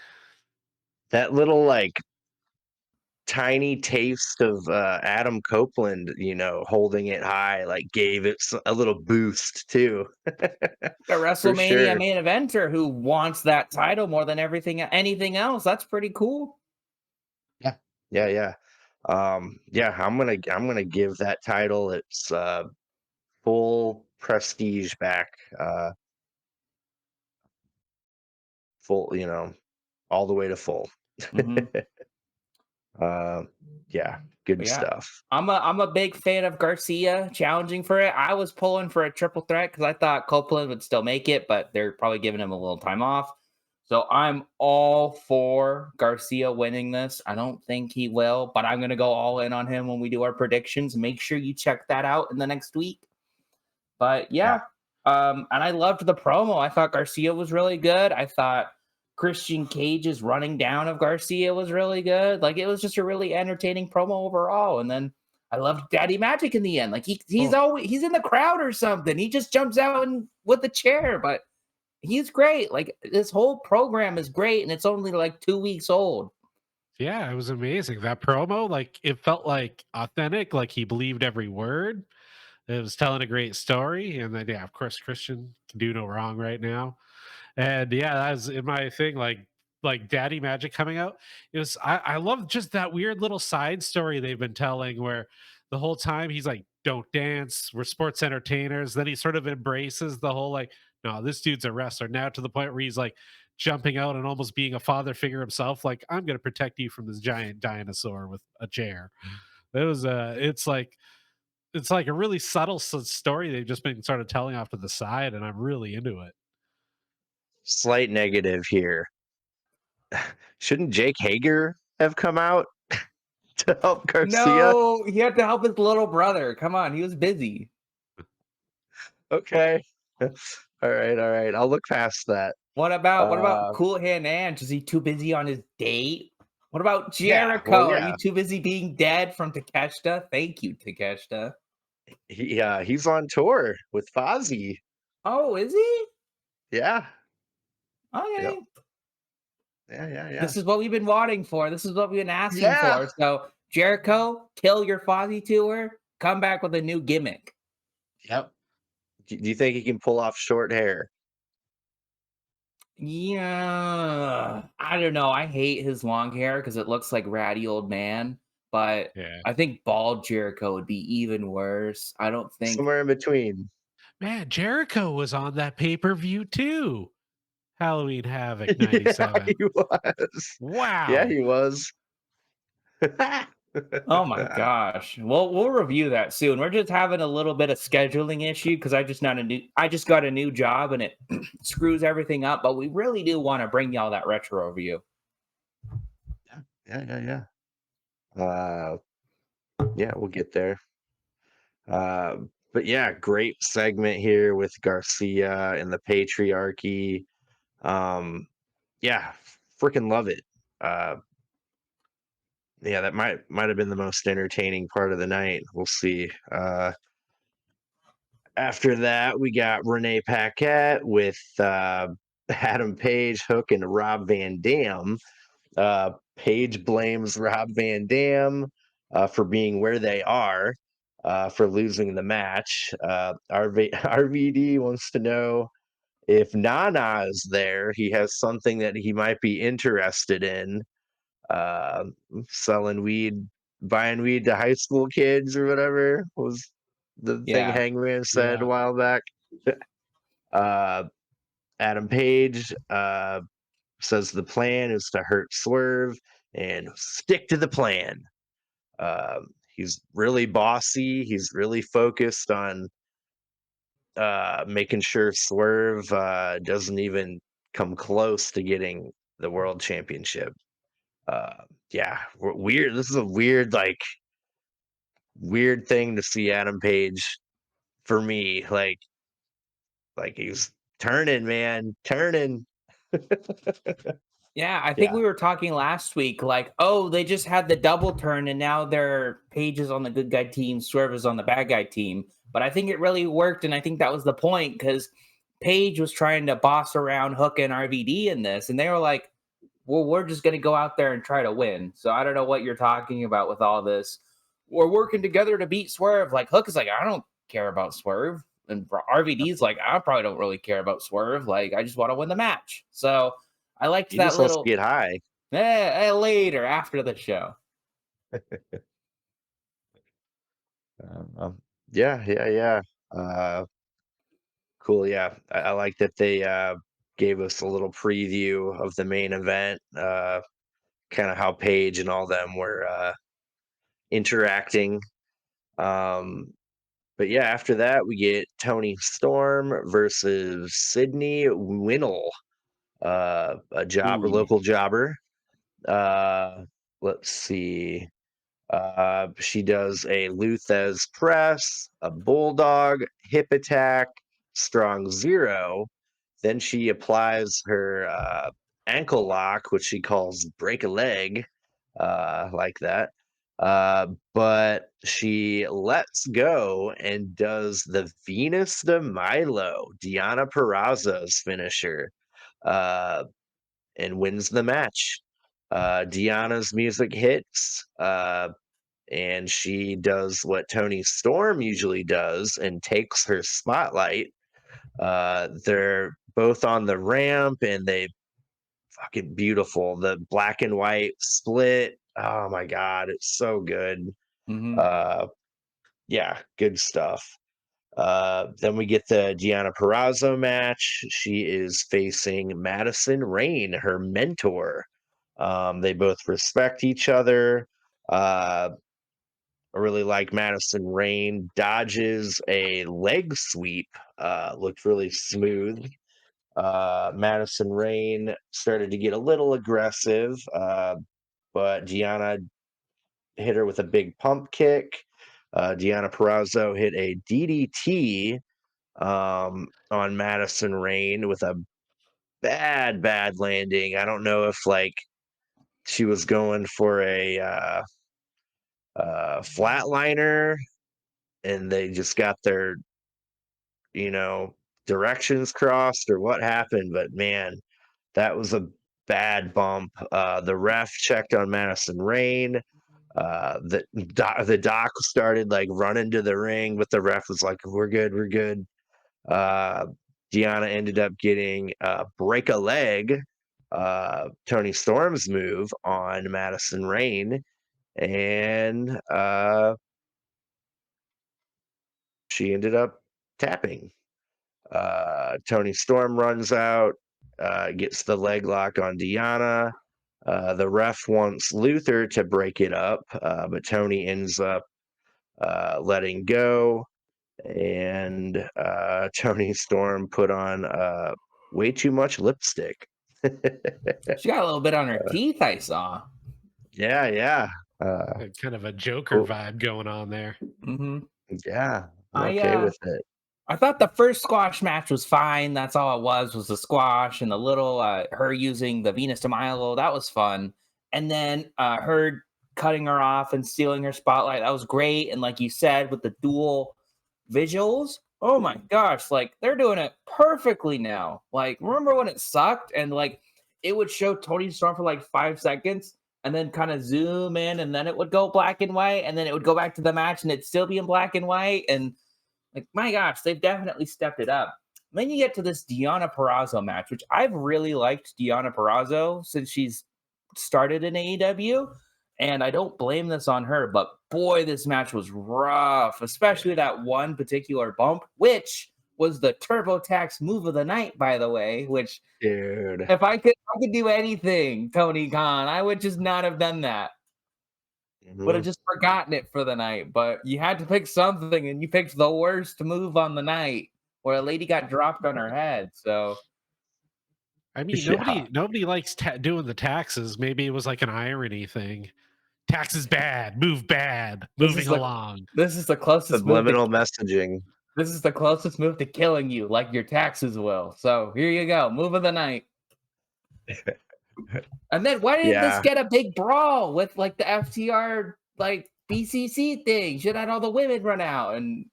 that little like tiny taste of Adam Copeland, holding it high, like gave it a little boost too. A For WrestleMania sure. main eventer who wants that title more than anything else. That's pretty cool. Yeah. Yeah, yeah. Yeah, I'm gonna give that title its full prestige back. Full, all the way to full. Hmm. uh yeah, good But yeah, stuff. I'm a big fan of Garcia challenging for it. I was pulling for a triple threat because I thought Copeland would still make it, but they're probably giving him a little time off. So I'm all for Garcia winning this. I don't think he will, but I'm gonna go all in on him when we do our predictions. Make sure you check that out in the next week. But Yeah. yeah, and I loved the promo. I thought Garcia was really good. I thought Christian Cage's running down of Garcia was really good. Like it was just a really entertaining promo overall. And then I loved Daddy Magic in the end. Like he's Oh, always he's in the crowd or something. He just jumps out and with the chair, but he's great. Like this whole program is great, and it's only like 2 weeks old. yeah, it was amazing. That promo, like it felt like authentic, like he believed every word. It was telling a great story. And then yeah, of course, Christian can do no wrong right now. And yeah, that was in my thing, like Daddy Magic coming out. It was I love just that weird little side story they've been telling where the whole time he's like, don't dance, we're sports entertainers. Then he sort of embraces the whole like, no, this dude's a wrestler now to the point where he's like jumping out and almost being a father figure himself, like, I'm gonna protect you from this giant dinosaur with a chair. It was it's like a really subtle story they've just been sort of telling off to the side, and I'm really into it. Slight negative here. Shouldn't Jake Hager have come out to help Garcia? No, he had to help his little brother. Come on, he was busy. Okay. All right, all right. I'll look past that. What about Uh, Cool Hand Ange? Is he too busy on his date? What about yeah, well, Jericho? Are yeah. you too busy being dead from Takeshita? Thank you, Takeshita. He's on tour with Fozzy. Oh, is he? Yeah. Yep. Okay. Yeah. This is what we've been wanting for. This is what we've been asking Yeah. for. So, Jericho, kill your Fozzy tour. Come back with a new gimmick. Yep. Do you think he can pull off short hair? Yeah, I don't know. I hate his long hair because it looks like ratty old man. But Yeah. I think bald Jericho would be even worse. I don't think. Somewhere in between. Man, Jericho was on that pay-per-view too. Halloween Havoc Yeah, 97. he was. Yeah, Wow. he was. Oh my gosh. Well, we'll review that soon. We're just having a little bit of scheduling issue because I just got a new job and it screws everything up. But we really do want to bring y'all that retro review. Yeah. Uh, yeah, we'll get there. But yeah, great segment here with Garcia and the patriarchy. Yeah, freaking love it. Uh, yeah, that might have been the most entertaining part of the night. We'll see. After that, we got Renee Paquette with Adam Page, Hook, and Rob Van Dam. Page blames Rob Van Dam for being where they are, for losing the match. RVD wants to know if Nana is there. He has something that he might be interested in, uh, selling weed, buying weed to high school kids or whatever was the thing Yeah. Hangman said a Yeah. while back. Uh, Adam Page says the plan is to hurt Swerve and stick to the plan. He's really bossy. He's really focused on making sure Swerve doesn't even come close to getting the world championship. Yeah, weird. This is a weird thing to see Adam Page for me. Like he's turning, man, turning. Yeah, I think Yeah, we were talking last week, like, oh, they just had the double turn and now their Page is on the good guy team, Swerve is on the bad guy team. But I think it really worked, and I think that was the point because Page was trying to boss around Hook and RVD in this, and they were like, well, we're just going to go out there and try to win. So I don't know what you're talking about with all this. We're working together to beat Swerve. Like, Hook is like, I don't care about Swerve. And RVD's like, I probably don't really care about Swerve. Like, I just want to win the match. So I liked he that just wants to little get high. later after the show. Yeah. Uh, cool. Yeah, I like that they gave us a little preview of the main event. Kind of how Paige and all them were interacting. Um, but yeah, after that we get Tony Storm versus Sydney Winnell, a Ooh. local jobber. Uh, let's see. She does a Luthez press, a bulldog, hip attack, strong zero. Then she applies her ankle lock, which she calls break a leg, like that. But she lets go and does the Venus de Milo, Diana Perrazzo's finisher, uh, and wins the match. Diana's music hits, and she does what Tony Storm usually does and takes her spotlight. They're both on the ramp and they fucking beautiful. The black and white split. Oh my god, it's so good. Mm-hmm. Uh, yeah, good stuff. Then we get the Gianna Perrazzo match. She is facing Madison Rain, her mentor. They both respect each other. I really like Madison Rain dodges a leg sweep. Looked really smooth. Madison Rain started to get a little aggressive, but Gianna hit her with a big pump kick. Gianna Perrazzo hit a DDT on Madison Rain with a bad landing. I don't know if like she was going for a flatliner and they just got their, you know, directions crossed or what happened, but man, that was a bad bump. The ref checked on Madison Rain. The doc started like running to the ring, but the ref was like, "We're good, we're good." Uh, Deanna ended up getting break a leg, Tony Storm's move on Madison Rain, and she ended up tapping. Tony Storm runs out, gets the leg lock on Deanna. The ref wants Luther to break it up, but Tony ends up letting go. And Tony Storm put on way too much lipstick. She got a little bit on her teeth, I saw. Yeah, yeah. Kind of a Joker Cool. vibe going on there. Mm-hmm. Yeah, I'm okay with it. I thought the first squash match was fine. That's all it was the squash and the little her using the Venus de Milo. That was fun. And then her cutting her off and stealing her spotlight. That was great. And like you said, with the dual visuals, oh my gosh, like they're doing it perfectly now. Like, remember when it sucked and like it would show Tony Storm for like 5 seconds and then kind of zoom in and then it would go black and white and then it would go back to the match and it'd still be in black and white. And like, my gosh, they've definitely stepped it up. Then you get to this Deonna Purrazzo match, which I've really liked Deonna Purrazzo since she's started in AEW. And I don't blame this on her, but boy, this match was rough, especially that one particular bump, which was the TurboTax move of the night, by the way, which Dude. if I could do anything, Tony Khan, I would just not have done that. Would have just forgotten it for the night, but you had to pick something, and you picked the worst move on the night, where a lady got dropped on her head. So, I mean, nobody likes doing the taxes. Maybe it was like an irony thing. Taxes bad, move bad, moving along. This is the closest subliminal messaging. This is the closest move to killing you, like your taxes will. So here you go, move of the night. And then why didn't this get a big brawl with like the FTR like BCC thing? Should have had all the women run out and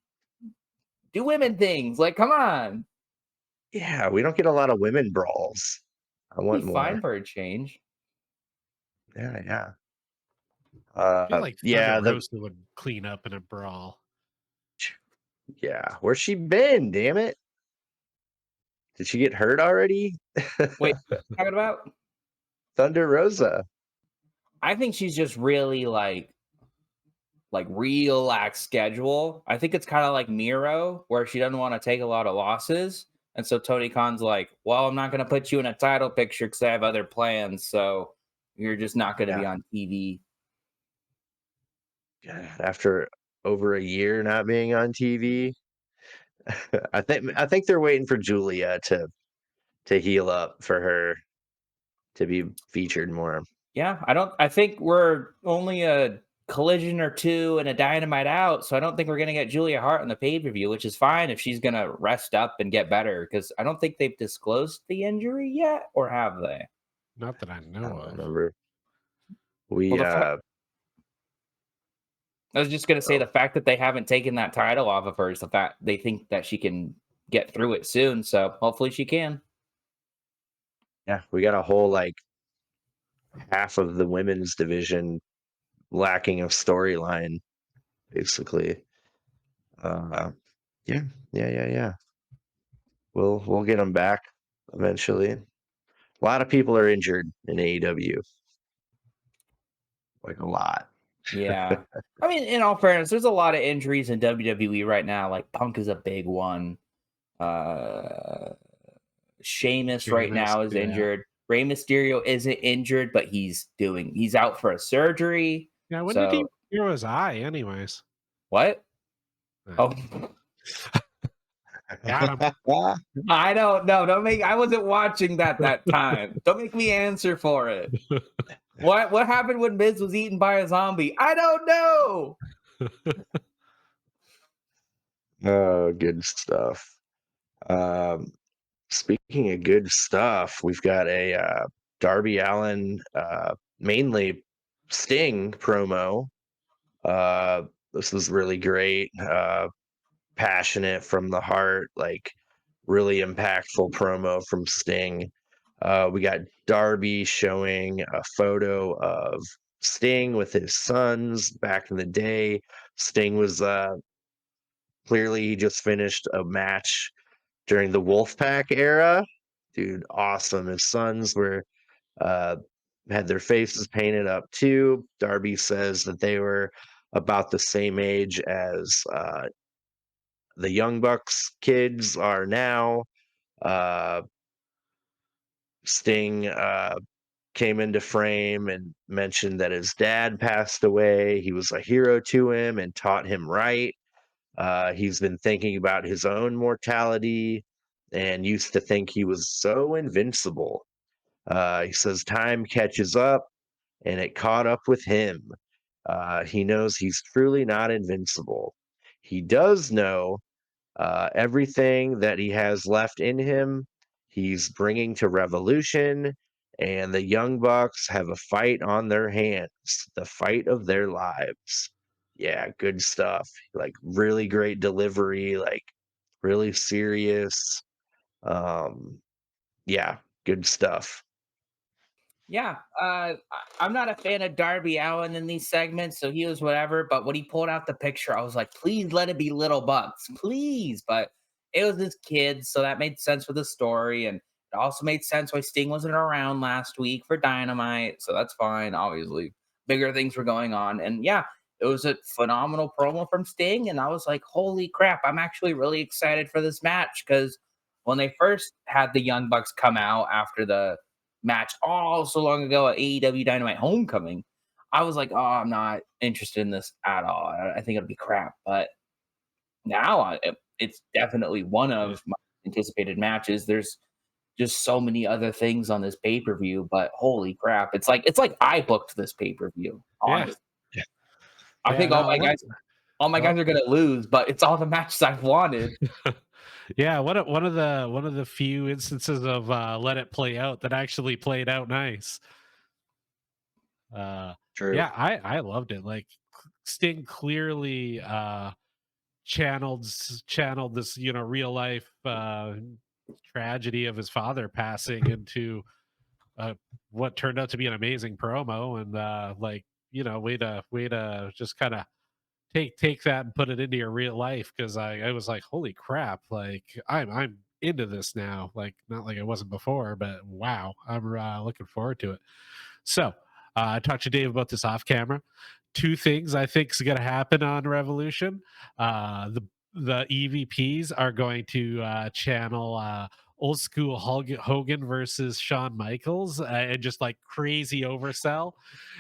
do women things. Like, come on. Yeah, we don't get a lot of women brawls. I want more. Fine for a change. Yeah, yeah. I feel like Thunder Rosa would clean up in a brawl. Yeah, where's she been? Damn it! Did she get hurt already? Wait, what are you talking about? Thunder Rosa. I think she's just really like real lax schedule. I think it's kind of like Miro, where she doesn't want to take a lot of losses. And so Tony Khan's like, well, I'm not going to put you in a title picture because I have other plans. So you're just not going to be on TV. God, after over a year not being on TV, I think they're waiting for Julia to heal up for her to be featured more. Yeah, I think we're only a collision or two and a Dynamite out, so I don't think we're going to get Julia Hart on the pay-per-view, which is fine if she's going to rest up and get better, because I don't think they've disclosed the injury yet, or have they? Not that I know of. Remember. I was just going to say the fact that they haven't taken that title off of her is the fact they think that she can get through it soon, so hopefully she can. Yeah, we got a whole like half of the women's division lacking of storyline, basically. Yeah. We'll get them back eventually. A lot of people are injured in AEW, like a lot. Yeah, I mean, in all fairness, there's a lot of injuries in WWE right now. Like Punk is a big one. Sheamus right now is injured. Rey Mysterio isn't injured, but he's out for a surgery. Yeah, when did he heal his eye, anyways? What? Oh, got him. I don't know. I wasn't watching that time. Don't make me answer for it. What happened when Miz was eaten by a zombie? I don't know. Oh, good stuff. Speaking of good stuff, we've got a Darby Allin, mainly Sting promo. this was really great. Passionate from the heart, like really impactful promo from Sting. We got Darby showing a photo of Sting with his sons back in the day. Sting was clearly he just finished a match during the Wolfpack era. Dude, awesome. His sons were uh, had their faces painted up too. Darby says that they were about the same age as the Young Bucks kids are now. Uh, Sting came into frame and mentioned that his dad passed away. He was a hero to him and taught him right. He's been thinking about his own mortality and used to think he was so invincible. He says time catches up and it caught up with him. He knows he's truly not invincible. He does know everything that he has left in him, he's bringing to Revolution, and the Young Bucks have a fight on their hands, the fight of their lives. Yeah, good stuff. Like really great delivery, like really serious. Um, yeah, good stuff. Yeah, I'm not a fan of Darby Allen in these segments, so he was whatever. But when he pulled out the picture, I was like, please let it be Little Bucks, please. But it was his kids, so that made sense for the story, and it also made sense why Sting wasn't around last week for Dynamite, so that's fine. Obviously, bigger things were going on, and yeah, it was a phenomenal promo from Sting, and I was like, holy crap, I'm actually really excited for this match because when they first had the Young Bucks come out after the match all so long ago at AEW Dynamite Homecoming, I was like, oh, I'm not interested in this at all. I think it'll be crap. But now it's definitely one of my anticipated matches. There's just so many other things on this pay per view, but holy crap, it's like I booked this pay per view. Yeah. Honestly, I Yeah. think No, what, all my oh, guys are gonna lose, but it's all the matches I've wanted. yeah, one of the few instances of let it play out that actually played out nice. True. Yeah, I loved it. Like Sting clearly channeled this, real life tragedy of his father passing into uh what turned out to be an amazing promo, and like, way to just kind of take that and put it into your real life, because I was like, holy crap, like I'm into this now, like not like I wasn't before, but wow, I'm looking forward to it. So I talked to Dave about this off camera. Two things I think is going to happen on Revolution. The EVPs are going to channel old school Hogan versus Shawn Michaels, and just like crazy oversell.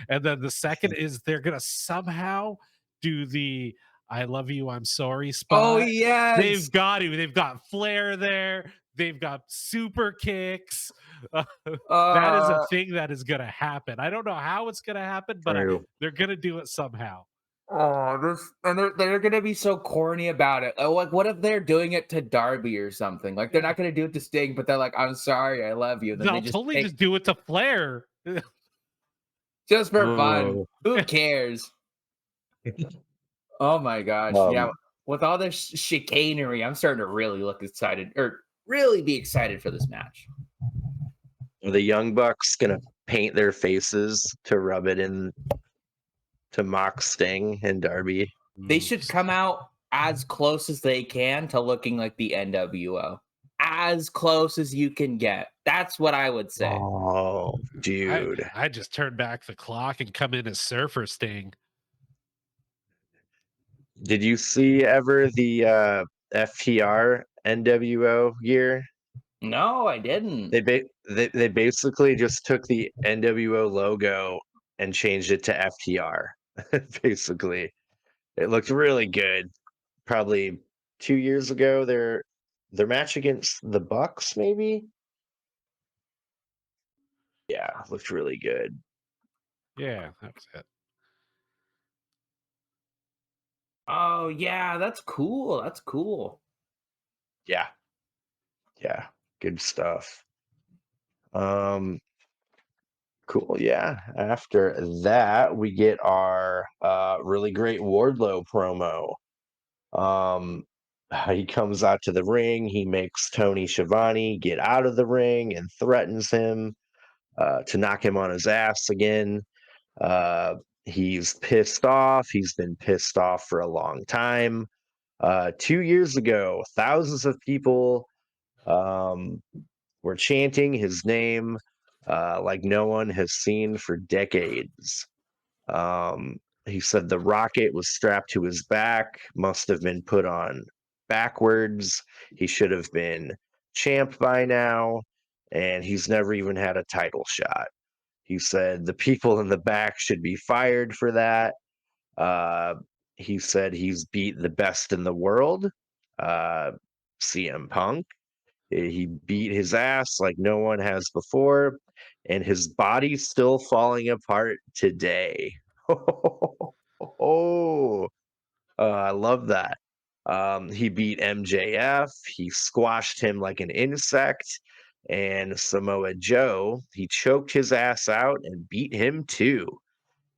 And then the second is they're going to somehow do the "I love you, I'm sorry" Oh spot. yes. They've got to. They've got Flair there. They've got super kicks. That is a Uh thing that is gonna happen. I don't know how it's gonna happen, but True. they're gonna do it somehow. Oh, this and they're gonna be so corny about it. Oh, like what if they're doing it to Darby or something? Like they're not gonna do it to Sting, but they're like, "I'm sorry, I love you." Then they They'll just totally take just do it to Flair. just for fun. Oh, Who cares? Oh my gosh, yeah. um, With all this chicanery, I'm starting to really look excited, or really be excited for this match. are the Young Bucks gonna paint their faces to rub it in to mock Sting and Darby? They Ooh, should come out as close as they can to looking like the NWO. As close as you can get. That's what I would say. Oh, I dude. I just turn back the clock and come in as Surfer Sting. Did you see ever the FTR NWO year? No, I didn't. They basically just took the NWO logo and changed it to FTR. Basically, it looked really good. Probably 2 years ago, their match against the Bucks, maybe. Yeah, looked really good. Yeah, that was it. Oh yeah, that's cool. That's cool. Yeah, yeah, good stuff. Um, Cool. Yeah. After that, we get our really great Wardlow promo. Um, he comes out to the ring. He makes Tony Schiavone get out of the ring and threatens him to knock him on his ass again. He's pissed off. He's been pissed off for a long time. 2 years ago, thousands of people um, were chanting his name like no one has seen for decades. Um, he said the rocket was strapped to his back, must have been put on backwards. He should have been champ by now, and he's never even had a title shot. He said the people in the back should be fired for that. Uh, he said he's beat the best in the world, uh, CM Punk. He beat his ass like no one has before, and his body's still falling apart today. Oh, I love that. He beat MJF. He squashed him like an insect. And Samoa Joe, he choked his ass out and beat him too.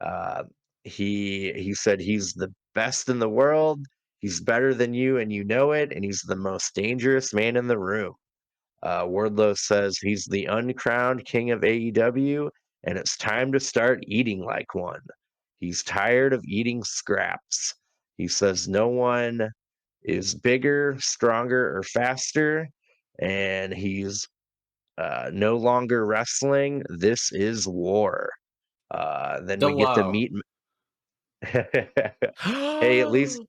Uh, he said he's the best in the world. He's better than you, and you know it. And he's the most dangerous man in the room. Wardlow says he's the uncrowned king of AEW, and it's time to start eating like one. He's tired of eating scraps. He says no one is bigger, stronger, or faster, and he's no longer wrestling. This is war. Then we get to Hello. meet. Hey, at least.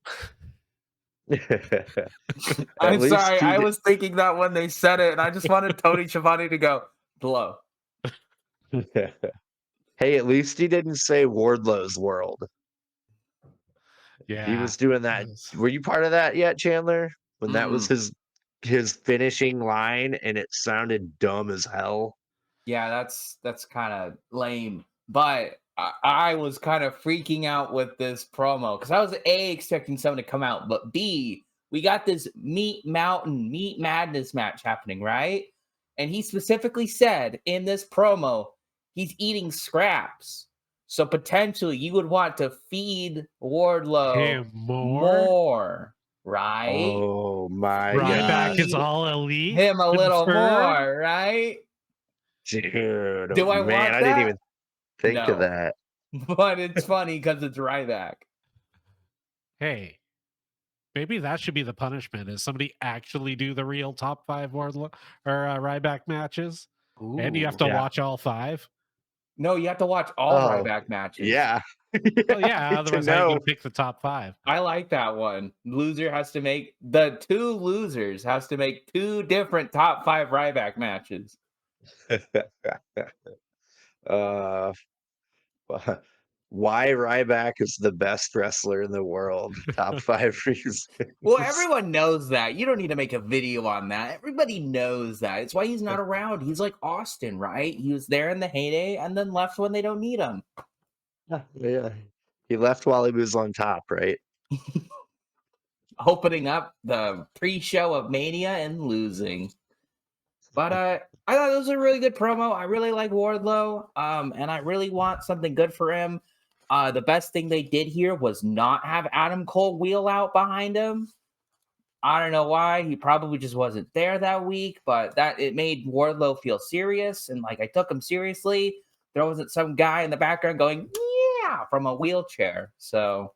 At I'm least sorry. he I did. was thinking that when they said it, and I just wanted Tony Schiavone to go blow. Hey, at least he didn't say Wardlow's world. Yeah. He was doing that. Were you part of that yet, Chandler? When that was his finishing line and it sounded dumb as hell. Yeah, that's kind of lame. But I was kind of freaking out with this promo because I was A, expecting someone to come out, but B, we got this Meat Madness match happening, right? And he specifically said in this promo, he's eating scraps. So potentially you would want to feed Wardlow Him more, right? Oh my Ryback is Feed all elite. him a little Confirmed? more, right? dude! Do I Man, want I didn't that? even think of No. that. But it's funny because it's Ryback. Hey, maybe that should be the punishment: is somebody actually do the real top 5 Wardlow or Ryback matches, and you have to Yeah. watch all 5. No, you have to watch all Oh, Ryback matches. yeah. Well, yeah. to Otherwise, how are you know. going to pick the top 5? I like that one. The 2 losers has to make 2 different top 5 Ryback matches. uh, why Ryback is the best wrestler in the world? Top 5 reasons. Well, everyone knows that. You don't need to make a video on that. Everybody knows that. It's why he's not around. He's like Austin, right? He was there in the heyday and then left when they don't need him. Yeah, he left while he was on top, right? Opening up the pre-show of Mania and losing. But I thought it was a really good promo. I really like Wardlow, and I really want something good for him. The best thing they did here was not have Adam Cole wheel out behind him. I don't know why. He probably just wasn't there that week, but that it made Wardlow feel serious, and like I took him seriously. There wasn't some guy in the background going, yeah, from a wheelchair. So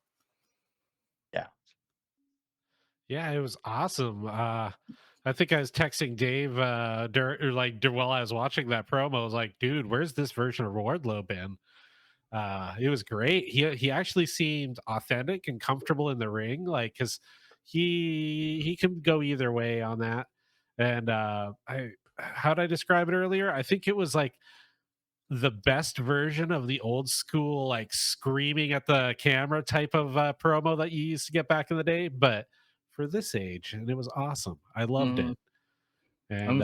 Yeah, it was awesome. I think I was texting Dave while I was watching that promo. I was like, dude, where's this version of Wardlow been? It was great. He actually seemed authentic and comfortable in the ring, like because he can go either way on that. And how'd I describe it earlier? I think it was like the best version of the old school, like screaming at the camera type of promo that you used to get back in the day, but for this age, and it was awesome. I loved it, and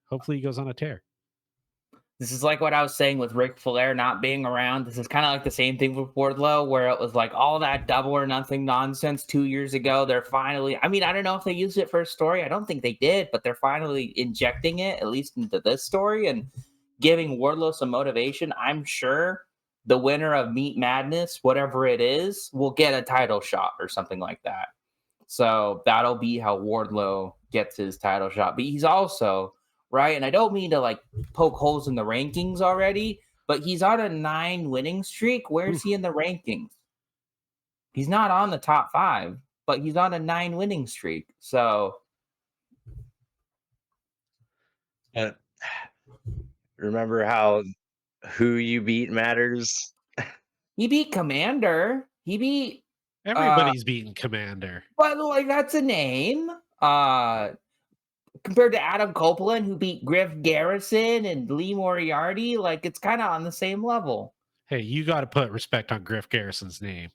hopefully he goes on a tear. This is like what I was saying with Ric Flair not being around. This is kind of like the same thing with Wardlow, where it was like all that double or nothing nonsense 2 years ago. They're finally, I mean, I don't know if they used it for a story. I don't think they did, but they're finally injecting it, at least into this story. And giving Wardlow some motivation, I'm sure the winner of Meat Madness, whatever it is, will get a title shot or something like that. So that'll be how Wardlow gets his title shot. But he's also, right, and I don't mean to like poke holes in the rankings already, but he's on a 9 winning streak. Where's he in the rankings? He's not on the top 5, but he's on a 9 winning streak. So Uh, remember how who you beat matters? he beat Commander. He beat Everybody's beating Commander. but like that's a name. Compared to Adam Copeland, who beat Griff Garrison and Lee Moriarty, like it's kind of on the same level. Hey, you got to put respect on Griff Garrison's name.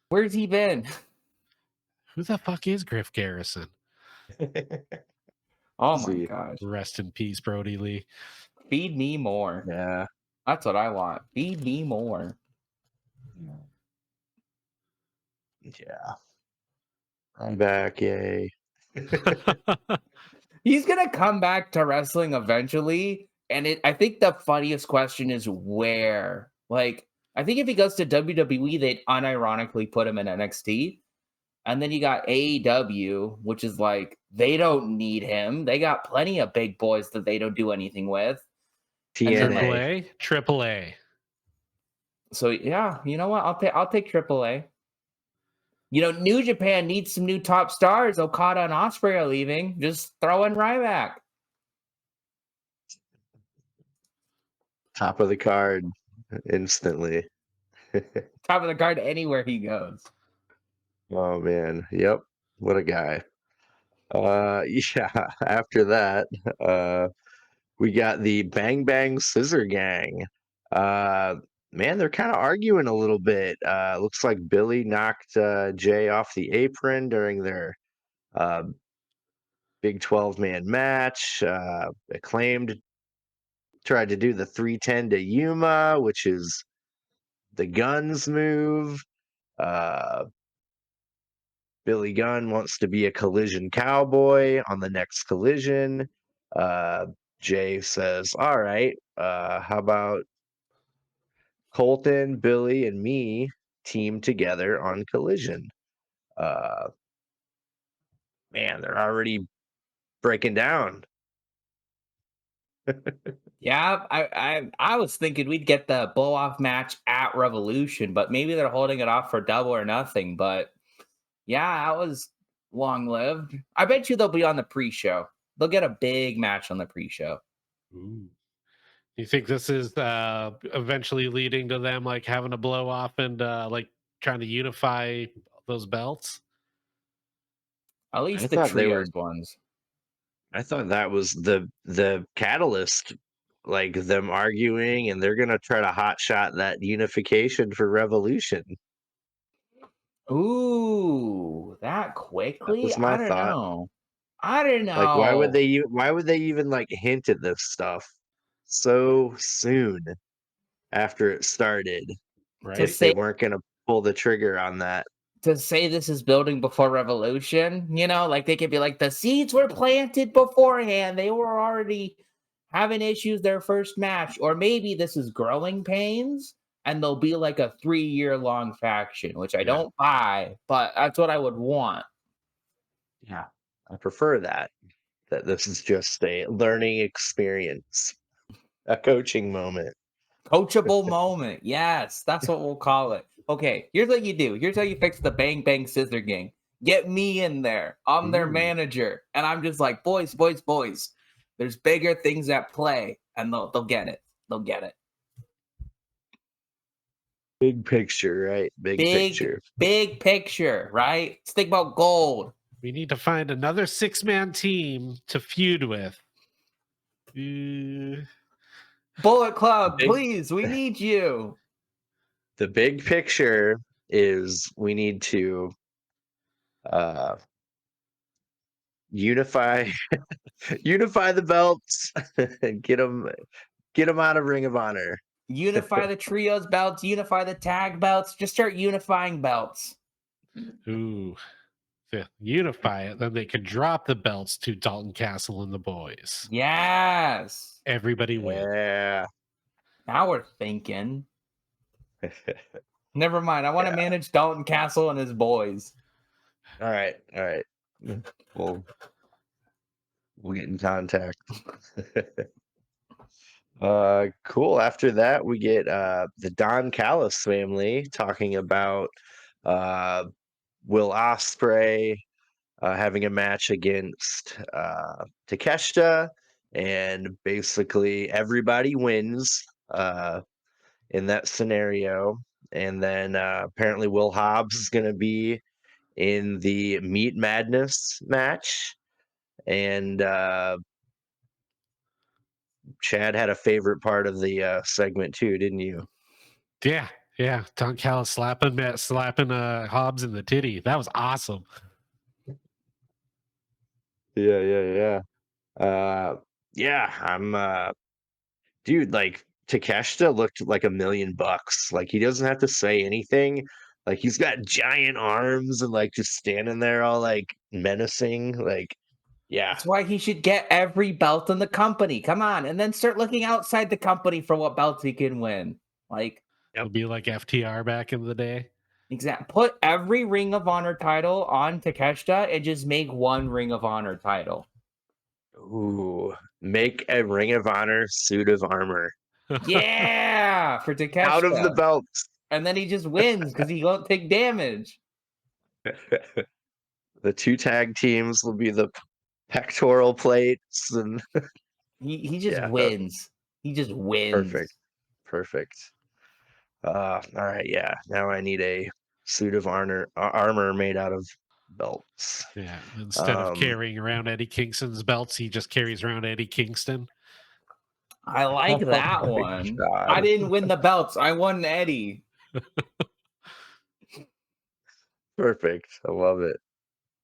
Where's he been? Who the fuck is Griff Garrison? Oh my See. gosh. Rest in peace, Brody Lee. Feed me more. Yeah. That's what I want. Feed me more. Yeah. I'm back, yay. He's gonna come back to wrestling eventually. And I think the funniest question is where. Like, I think if he goes to WWE, they'd unironically put him in NXT. And then you got AEW, which is like, they don't need him. They got plenty of big boys that they don't do anything with. TNA. Triple A. So yeah, you know what? I'll take AAA. You know, New Japan needs some new top stars. Okada and Ospreay are leaving. Just throw in Ryback. Top of the card instantly. Top of the card anywhere he goes. Oh man. Yep. What a guy. Yeah, after that, we got the Bang Bang Scissor Gang. Man, they're kind of arguing a little bit. Looks like Billy knocked Jay off the apron during their uh, Big 12-man match. Acclaimed tried to do the 310 to Yuma, which is the Guns move. Billy Gunn wants to be a Collision cowboy on the next Collision. Jay says, all right, how about Colton, Billy, and me team together on Collision? Uh, Man, they're already breaking down. Yeah, I was thinking we'd get the blow off match at Revolution, but maybe they're holding it off for Double or Nothing. But yeah, that was long lived. I bet you they'll be on the pre-show. They'll get a big match on the pre-show. Ooh. You think this is eventually leading to them like having a blow off and like trying to unify those belts? At I least the thought they were. trios ones. I thought that was the catalyst, like them arguing, and they're gonna try to hotshot that unification for Revolution. Ooh, that That quickly? was I my don't thought. know. I don't Like, why would know. why would they even like hint at this stuff so soon after it started To Right? if they say weren't gonna pull the trigger on that? this is building before Revolution, you know, like they could be like the seeds were planted beforehand. They were already having issues their first match, or maybe this is growing pains and they'll be like a 3-year long faction, which I Yeah. don't buy, but that's what I would want. Yeah, I prefer that. That this is just a learning experience, a coaching moment. Coachable moment. Yes, that's what we'll call it. Okay, here's what you do. Here's how you fix the Bang Bang Scissor Gang. Get me in there. I'm their Ooh. manager. And I'm just like, boys, boys, boys. There's bigger things at play. And they'll get it. They'll get it. Big picture, right? Big picture. Big picture, right? Let's think about gold. We need to find another 6-man team to feud with. Bullet Club, Big- please, we need you. The big picture is we need to unify unify the belts and get them out of Ring of Honor. Unify the trios belts, unify the tag belts. Just start unifying belts. Ooh. to unify it, then they could drop the belts to Dalton Castle and the boys. Yes. Everybody wins. Yeah. Now we're thinking. Never mind. I want to Yeah. manage Dalton Castle and his boys. All right. We'll get in contact. Cool. After that, we get the Don Callis family talking about Will Ospreay having a match against Takeshita, and basically everybody wins in that scenario. And then apparently Will Hobbs is going to be in the Meat Madness match, and Chad had a favorite part of the segment too, didn't you? Yeah. Don Callis slapping Hobbs in the titty. That was awesome. Yeah. Yeah, I'm dude, like Takeshita looked like $1,000,000. Like he doesn't have to say anything. Like he's got giant arms and like just standing there all like menacing. Like, yeah. That's why he should get every belt in the company. Come on. And then start looking outside the company for what belts he can win. Like, It'll be like FTR back in the day. put every Ring of Honor title on Takeshita and just make one Ring of Honor title. Ooh, make a Ring of Honor suit of armor Yeah, for Takeshita. out of the belts. And then he just wins because he won't take damage. The 2 tag teams will be the pectoral plates, and He just yeah, wins. He just wins. perfect. All right, yeah. Now I need a suit of armor made out of belts. Yeah. Instead of carrying around Eddie Kingston's belts, he just carries around Eddie Kingston. I like that my one. God. I didn't win the belts. I won Eddie. Perfect. I love it.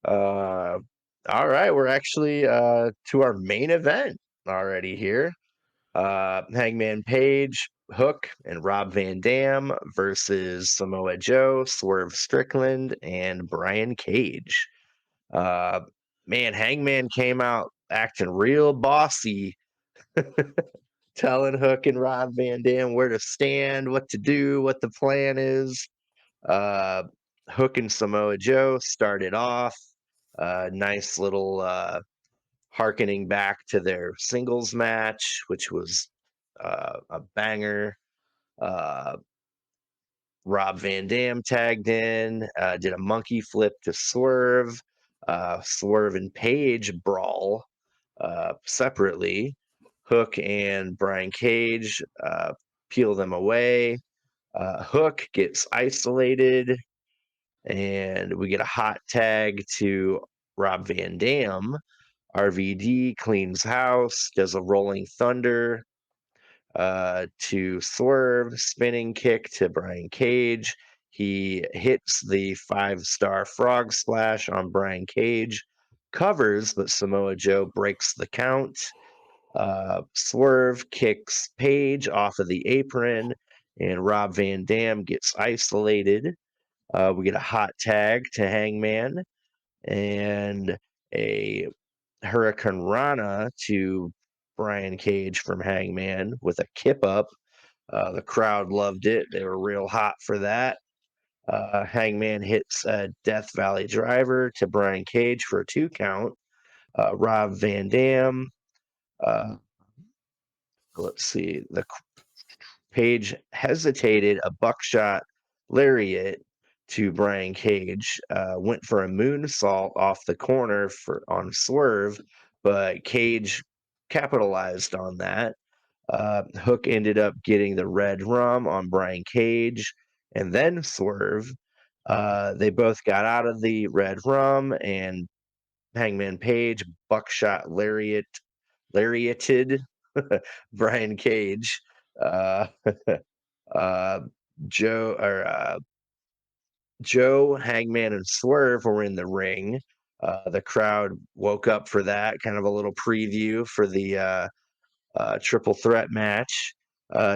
All right, we're actually to our main event already here. Hangman Page, Hook, and Rob Van Dam versus Samoa Joe, Swerve Strickland, and Brian Cage. Man, Hangman came out acting real bossy, telling Hook and Rob Van Dam where to stand, what to do, what the plan is. Hook and Samoa Joe started off. Nice little harkening back to their singles match, which was a banger. Rob Van Dam tagged in, did a monkey flip to Swerve. Swerve and Page brawl separately. Hook and Brian Cage peel them away. Hook gets isolated, and we get a hot tag to Rob Van Dam. RVD cleans house, does a rolling thunder to Swerve, spinning kick to Brian Cage. He hits the 5-star frog splash on Brian Cage, covers, but Samoa Joe breaks the count. Swerve kicks Page off of the apron, and Rob Van Dam gets isolated. We get a hot tag to Hangman and a Hurricane Rana to Brian Cage from Hangman with a kip up. The crowd loved it. They were real hot for that. Hangman hits a Death Valley driver to Brian Cage for a 2 count. Rob Van Dam. Let's see. The Page hesitated a buckshot lariat to Brian Cage. Went for a moonsault off the corner on Swerve, but Cage capitalized on that. Hook ended up getting the red rum on Brian Cage and then Swerve. They both got out of the red rum, and Hangman Page buckshot lariated Brian Cage. Uh, uh, Joe, Hangman, and Swerve were in the ring. The crowd woke up for that, kind of a little preview for the triple threat match.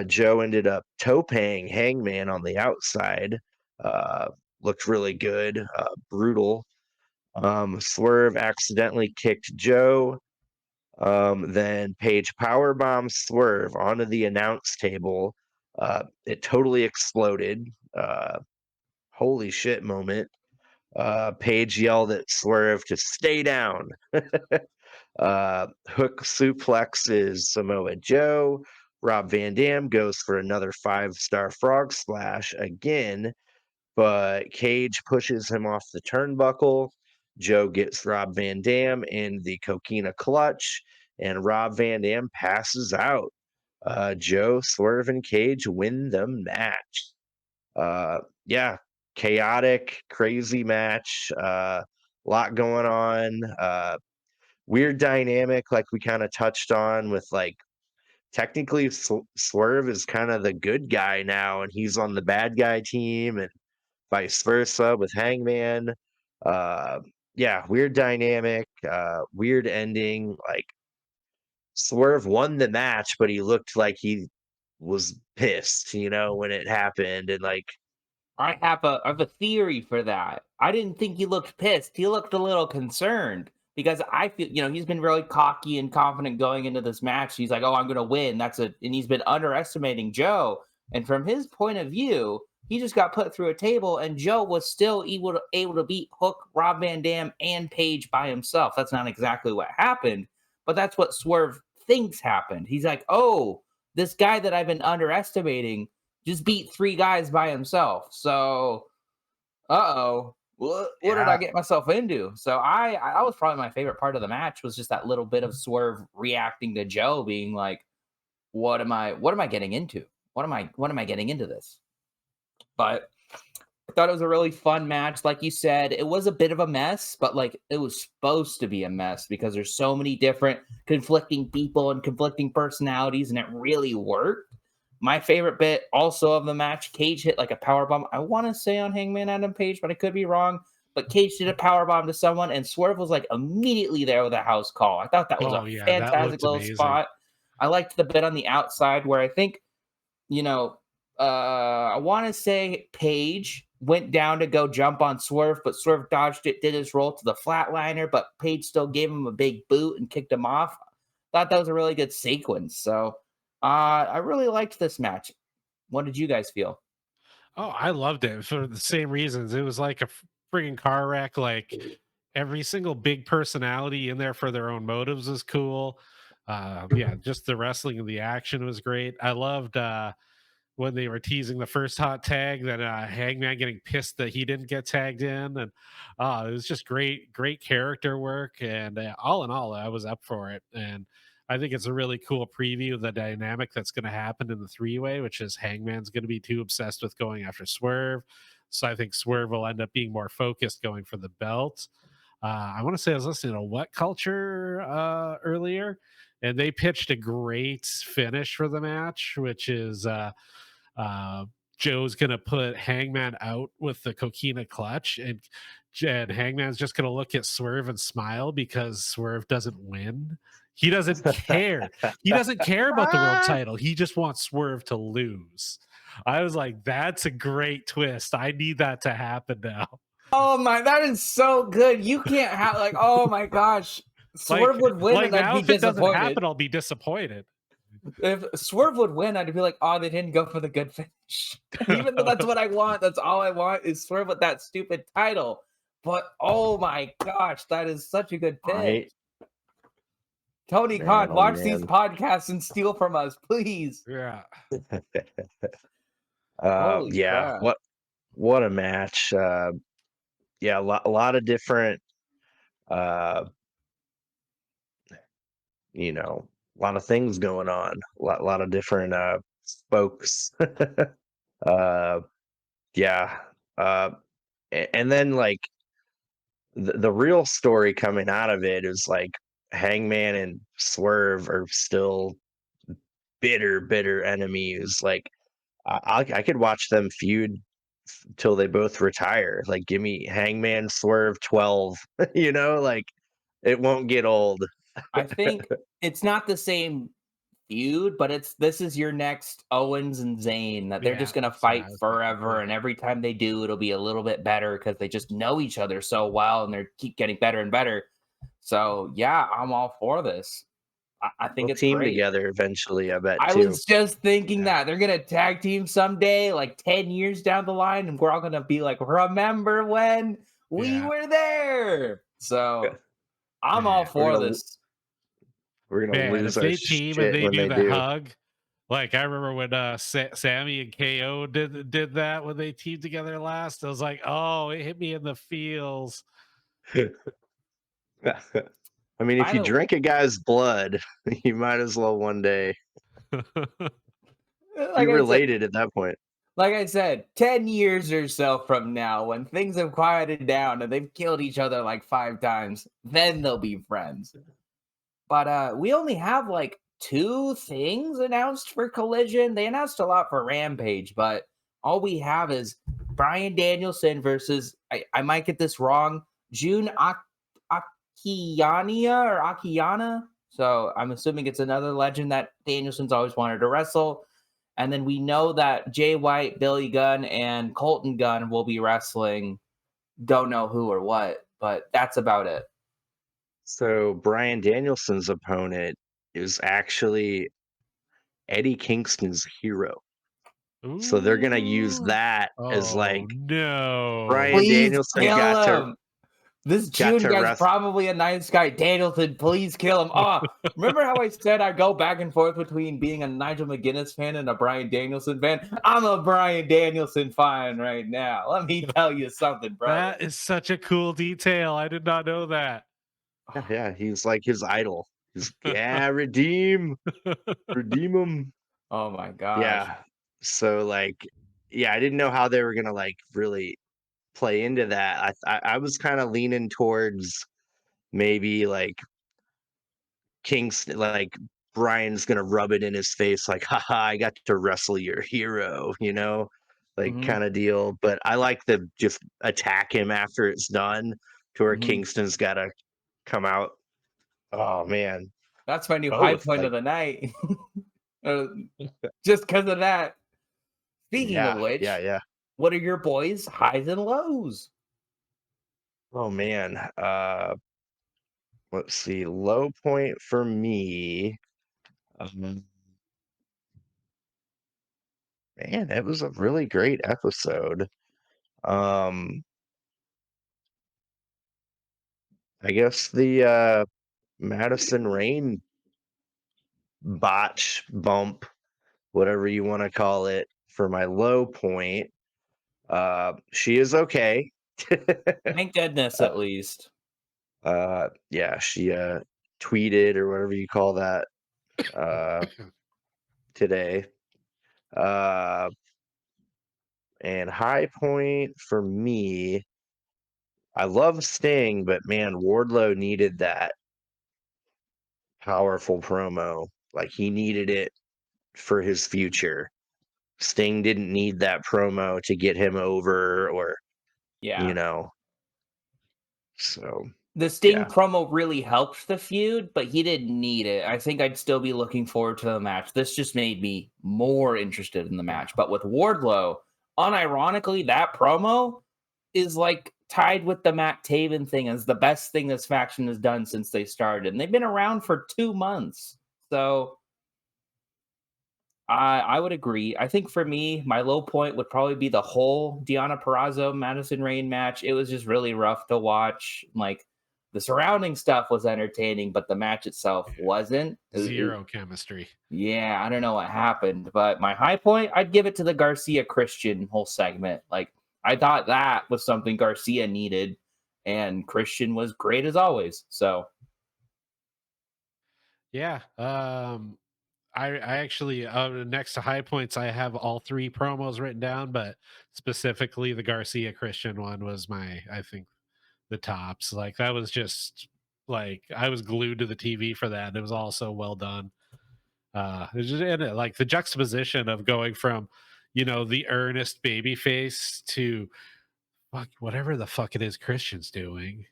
Joe ended up toe-paying Hangman on the outside. Looked really good, brutal. Swerve accidentally kicked Joe. Then Page powerbombed Swerve onto the announce table. It totally exploded. Holy shit moment. Page yelled at Swerve to stay down. Hook suplexes Samoa Joe. Rob Van Dam goes for another 5-star frog splash again, but Cage pushes him off the turnbuckle. Joe gets Rob Van Dam in the Coquina clutch, and Rob Van Dam passes out. Joe, Swerve, and Cage win the match. Yeah, chaotic, crazy match. Lot going on. Weird dynamic, like we kind of touched on with like technically Swerve is kind of the good guy now, and he's on the bad guy team, and vice versa with Hangman. Uh, yeah, weird dynamic, weird ending. Like Swerve won the match, but he looked like he was pissed, when it happened, and like I have a theory for that. I didn't think he looked pissed. He looked a little concerned because I feel, he's been really cocky and confident going into this match. He's like, "Oh, I'm going to win." And he's been underestimating Joe. And from his point of view, he just got put through a table, and Joe was still able to beat Hook, Rob Van Dam, and Page by himself. That's not exactly what happened, but that's what Swerve thinks happened. He's like, "Oh, this guy that I've been underestimating just beat 3 guys by himself. So, what did I yeah, get myself into?" So I was probably my favorite part of the match was just that little bit of Swerve reacting to Joe being like, what am I getting into? What am I getting into this? But I thought it was a really fun match. Like you said, it was a bit of a mess, but like it was supposed to be a mess because there's so many different conflicting people and conflicting personalities, and it really worked. My favorite bit also of the match, Cage hit like a power bomb. I want to say on Hangman Adam Page, but I could be wrong. But Cage did a power bomb to someone, and Swerve was like immediately there with a house call. I thought that was a Oh yeah, that fantastic looked little amazing. spot. I liked the bit on the outside where I think, you know, I want to say Page went down to go jump on Swerve, but Swerve dodged it, did his roll to the flatliner, but Page still gave him a big boot and kicked him off. Thought that was a really good sequence. So I really liked this match. What did you guys feel? Oh, I loved it for the same reasons. It was like a friggin' car wreck. Like every single big personality in there for their own motives is cool. Yeah, just the wrestling and the action was great. I loved when they were teasing the first hot tag that Hangman getting pissed that he didn't get tagged in, and it was just great character work. And all in all, I was up for it, and I think it's a really cool preview of the dynamic that's going to happen in the 3-way, which is Hangman's going to be too obsessed with going after Swerve, so I think Swerve will end up being more focused going for the belt. I want to say I was listening to What Culture earlier, and they pitched a great finish for the match, which is uh, Joe's gonna put Hangman out with the Coquina clutch, and Hangman's just gonna look at Swerve and smile because Swerve doesn't win. He doesn't care. He doesn't care about the world ah, title. He just wants Swerve to lose. I was like, that's a great twist. I need that to happen now. Oh my, that is so good. You can't have like, oh my gosh, Swerve Like, would win like and I'd now, be if it doesn't disappointed. happen, I'll be disappointed. If Swerve would win, I'd be like, oh, they didn't go for the good finish. Even though that's what I want, that's all I want is Swerve with that stupid title. But oh my gosh, that is such a good pick. right, Tony man, Khan, oh watch these man. podcasts and steal from us, please. Yeah. Holy Yeah, crap. what a match. Yeah, a lot of different, uh, a lot of things going on. A lot of different spokes. uh, yeah, uh, and then like the real story coming out of it is like Hangman and Swerve are still bitter enemies. Like I could watch them feud till they both retire. Like give me Hangman Swerve 12, like it won't get old. I think it's not the same feud, but this is your next Owens and Zayn that they're Yeah, just gonna that's what I fight was thinking, forever, yeah. and every time they do, it'll be a little bit better because they just know each other so well and they keep getting better and better. So yeah, I'm all for this. I think They'll it's team great. together eventually, I bet I too. was just thinking Yeah. that they're gonna tag team someday, like 10 years down the line, and we're all gonna be like, remember when we Yeah. were there? Yeah. So I'm all Man. We're for gonna this. we're gonna Man, lose if our they team and shit they when do they the do. hug, like I remember when Sammy and KO did that when they teamed together last. I was like, oh, it hit me in the feels. I mean, if By you the drink a guy's blood, you might as well one day be like I said, related at that point. 10 years or so from now, when things have quieted down and they've killed each other like 5 times, then they'll be friends. But we only have like 2 things announced for Collision. They announced a lot for Rampage, but all we have is Brian Danielson versus I might get this wrong, June Akiania or Akiana. So I'm assuming it's another legend that Danielson's always wanted to wrestle. And then we know that Jay White, Billy Gunn, and Colton Gunn will be wrestling. Don't know who or what, but that's about it. So Brian Danielson's opponent is actually Eddie Kingston's hero. So they're gonna use Ooh. that as Oh like no. Brian Please Danielson kill him. This got June to guy's wrestle. probably a nice guy. Danielson, please kill him. Oh, remember how I said I go back and forth between being a Nigel McGuinness fan and a Brian Danielson fan? I'm a Brian Danielson fan right now. Let me tell you something, brother. That is such a cool detail. I did not know that. Yeah, he's like his idol. He's redeem him. Oh my gosh. Yeah. So like, yeah, I didn't know how they were gonna like really play into that. I was kind of leaning towards maybe like Kingston, like Brian's gonna rub it in his face, like, haha, I got to wrestle your hero, like hmm kind of deal. But I like the just attack him after it's done to where hmm Kingston's gotta come out. Oh man, That's my new high both point of like the night. Uh, just because of that. Speaking of yeah, yeah, which, yeah. what are your boys' highs and lows? Oh man. Let's see. Low point for me. Um, Man, it was a really great episode. Um, I guess the Madison Rain botch bump, whatever you want to call it, for my low point. She is okay. Thank goodness, uh, at least. yeah, she tweeted or whatever you call that uh today. Uh, and high point for me, I love Sting, but man, Wardlow needed that powerful promo. Like he needed it for his future. Sting didn't need that promo to get him over or, you Yeah. know, so The Sting yeah. promo really helped the feud, but he didn't need it. I think I'd still be looking forward to the match. This just made me more interested in the match. But with Wardlow, unironically, that promo is like tied with the Matt Taven thing as the best thing this faction has done since they started. And they've been around for 2 months. So I would agree. I think for me, my low point would probably be the whole Deonna Purrazzo Madison Rain match. It was just really rough to watch. Like the surrounding stuff was entertaining, but the match itself Yeah. wasn't. Zero chemistry. Yeah, I don't know what happened, but my high point, I'd give it to the Garcia Christian whole segment. Like I thought that was something Garcia needed, and Christian was great as always. So Yeah. I actually next to high points, I have all three promos written down, but specifically the Garcia Christian one was I think the tops. Like that was just like I was glued to the TV for that. And it was all so well done. It was just, and like the juxtaposition of going from, the earnest baby face to fuck whatever the fuck it is Christian's doing.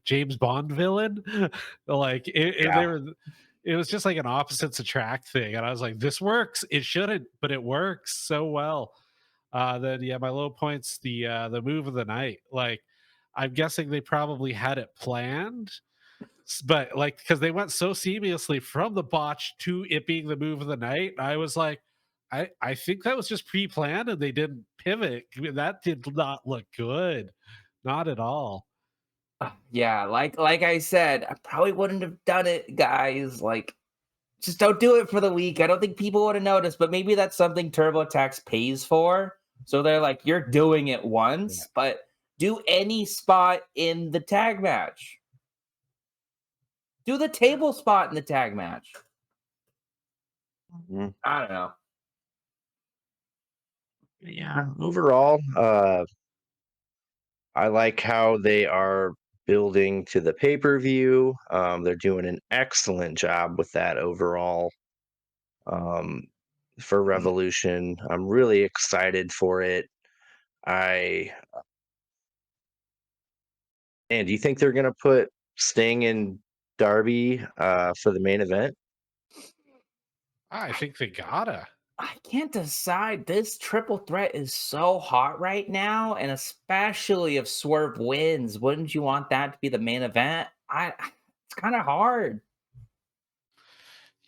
James Bond villain. Like they Yeah. were it was just like an opposites attract thing, and I was like, this works. It shouldn't, but it works so well. Then yeah, my low points, the move of the night. Like, I'm guessing they probably had it planned, but like because they went so seamlessly from the botch to it being the move of the night, I was like, I think that was just pre-planned and they didn't pivot. I mean, that did not look good, not at all. Yeah, like I said, I probably wouldn't have done it, guys. Like, just don't do it for the week. I don't think people would have noticed, but maybe that's something TurboTax pays for. So they're like, you're doing it Yeah. once, but do any spot in the tag match. Do the table spot in the tag match. Mhm. I don't know. Yeah, overall, I like how they are building to the pay-per-view. They're doing an excellent job with that overall. Um, for Revolution, I'm really excited for it. I And do you think they're gonna put Sting and Darby for the main event? I think they gotta. I can't decide. This triple threat is so hot right now, and especially if Swerve wins, wouldn't you want that to be the main event? It's kind of hard.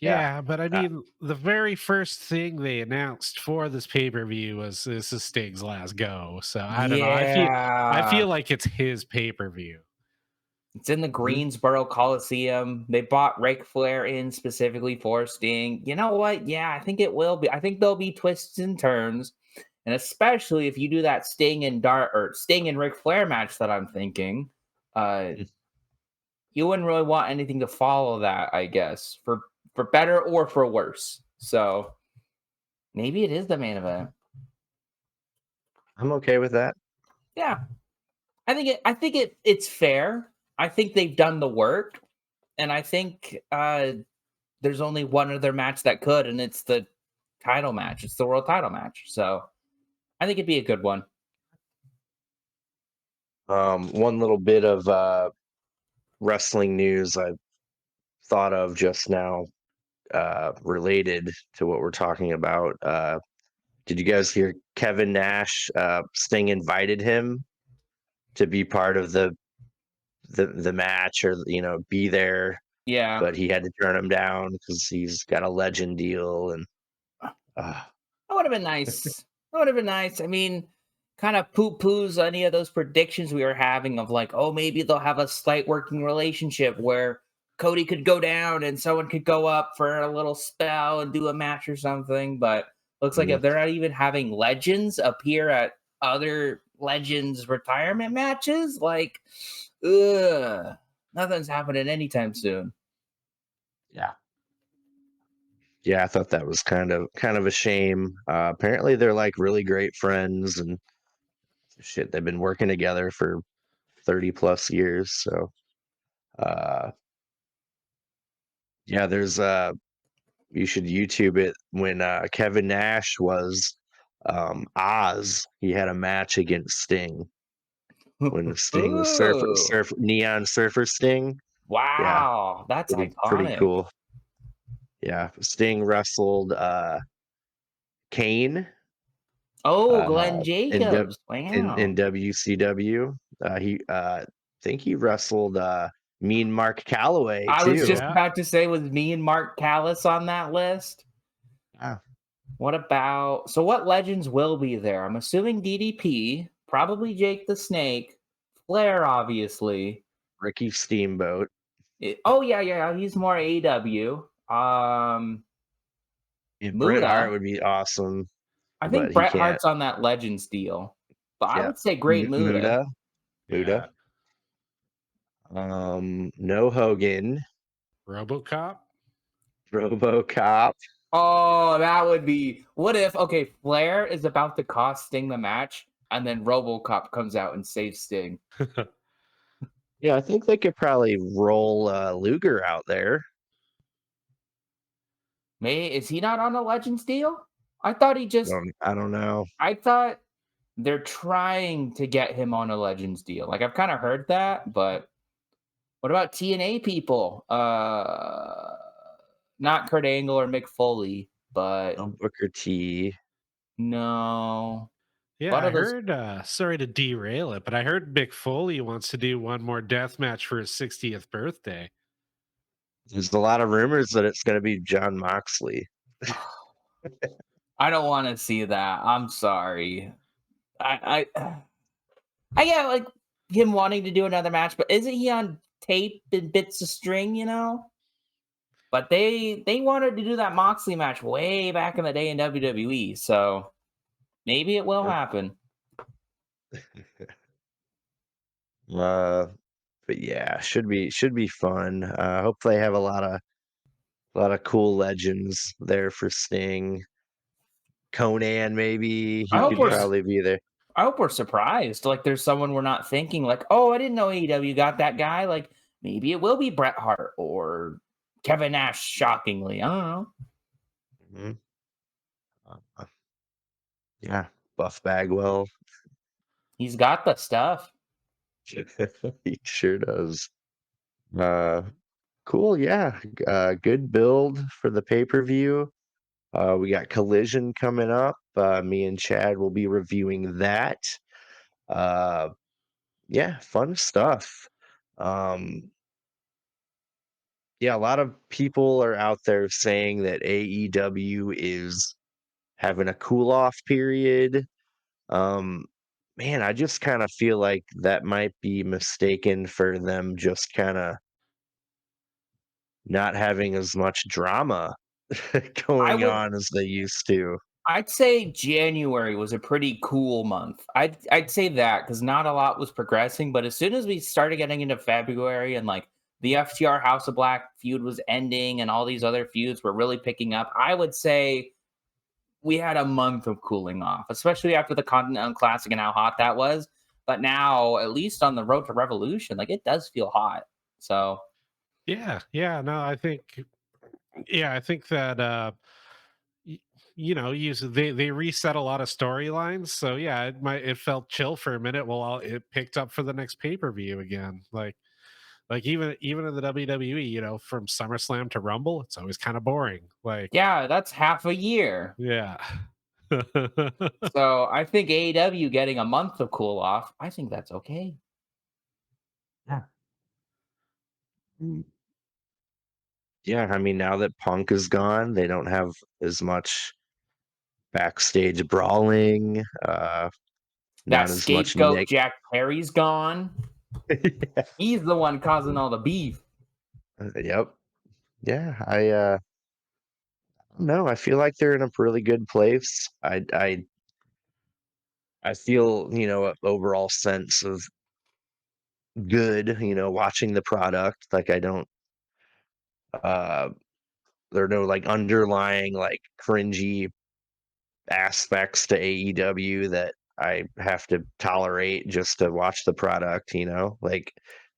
Yeah. Yeah, but I Uh, mean, the very first thing they announced for this pay-per-view was this is Sting's last go. So I don't know. I Yeah. feel like it's his pay-per-view. It's in the mhm. Greensboro Coliseum. They bought Ric Flair in specifically for Sting. You know what? Yeah, I think it will be. I think there'll be twists and turns. And especially if you do that Sting and Ric Flair match that I'm thinking, uh, Mm. you wouldn't really want anything to follow that, I guess, for better or for worse. So maybe it is the main event. I'm okay with that. Yeah, I think it's fair. I think they've done the work, and I think there's only one other match that could, and it's the title match. It's the world title match. So I think it'd be a good one. One little bit of wrestling news I thought of just now, related to what we're talking about. Did you guys hear Kevin Nash? Sting invited him to be part of the match, or be there, Yeah, but he had to turn him down because he's got a legend deal. And uh, that would have been nice. That would have been nice. I mean, kind of poo poos any of those predictions we were having of like, oh, maybe they'll have a slight working relationship where Cody could go down and someone could go up for a little spell and do a match or something. But looks like mm, if they're not even having legends appear at other legends retirement matches, like, ugh, nothing's happening anytime soon. yeah. Yeah, I thought that was kind of a shame. Apparently, they're like really great friends, and shit. They've been working together for 30 plus years. So, uh, yeah, there's you should YouTube it. When Kevin Nash was Oz, he had a match against Sting when Sting was Ooh. Neon Surfer Sting. Yeah, Wow, that's pretty iconic. cool. Yeah, Sting wrestled Kane Oh, uh, Glenn in Jacobs. Wow. WCW. He think he wrestled Mean Mark Calloway I was just too. Yeah. about to say, was me and Mark Callis on that list? Ah, What about what legends will be there? I'm assuming DDP, probably Jake the Snake, Flair, obviously. Ricky Steamboat. Oh yeah, he's more AW. Yeah, Bret Hart Muda. would be awesome, I but think he Bret can't. Hart's on that Legends deal. But I Yeah, would say Great Muda. Muda, Yeah. Muda. No Hogan, RoboCop. RoboCop. Oh, that would be. What if, okay, Flair is about to cost Sting the match, and then Robocop comes out and saves Sting? Yeah, I think they could probably roll Luger out there. Is he not on a Legends deal? I thought he just. I don't know. I thought they're trying to get him on a Legends deal. Like, I've kind of heard that, but what about TNA people? not Kurt Angle or Mick Foley, but No Booker T. no. A Yeah, lot I of those. heard. Sorry to derail it, but I heard Mick Foley wants to do one more death match for his 60th birthday. There's a lot of rumors that it's going to be John Moxley. I don't want to see that. I'm sorry. I get like him wanting to do another match, but isn't he on tape and bits of string? But they wanted to do that Moxley match way back in the day in WWE, so maybe it will Yep. happen. But yeah, should be fun. Hope they have a lot of cool legends there for Sting. Conan, maybe I he hope could we're Yeah. probably be there. I hope we're surprised. Like there's someone we're not thinking. Like, oh, I didn't know AEW got that guy. Like maybe it will be Bret Hart or Kevin Nash. Shockingly, I don't know. Mhm. Uh, yeah, Buff Bagwell. He's got the stuff. He sure does. Uh, cool. Yeah, good build for the pay-per-view. We got Collision coming up. Me and Chad will be reviewing that. Uh, yeah, fun stuff. Um, yeah, a lot of people are out there saying that AEW is having a cool off period. Um, man, I just kind of feel like that might be mistaken for them just kind of not having as much drama I going would on as they used to. I'd say January was a pretty cool month. I'd say that because not a lot was progressing, but as soon as we started getting into February and like the FTR House of Black feud was ending and all these other feuds were really picking up, I would say we had a month of cooling off, especially after the Continental Classic and how hot that was. But now, at least on the road to Revolution, like it does feel hot. So Yeah. No, I think. Yeah, I think that. y- they reset a lot of storylines, so yeah, it felt chill for a minute while it picked up for the next pay-per-view again. Like even in the WWE, from SummerSlam to Rumble, it's always kind of boring. Like, yeah, that's half a year. yeah. So I think AEW getting a month of cool off, I think that's okay. Yeah. Mm. Yeah, I mean, now that Punk is gone, they don't have as much backstage brawling, That not as much scapegoat Nick. Jack Perry's gone. Yeah. He's the one causing all the beef. Yep. Yeah, I don't know. I feel like they're in a really good place. I feel, a overall sense of good, watching the product. Like I don't uh there are no like underlying like cringy aspects to AEW that I have to tolerate just to watch the product, Like,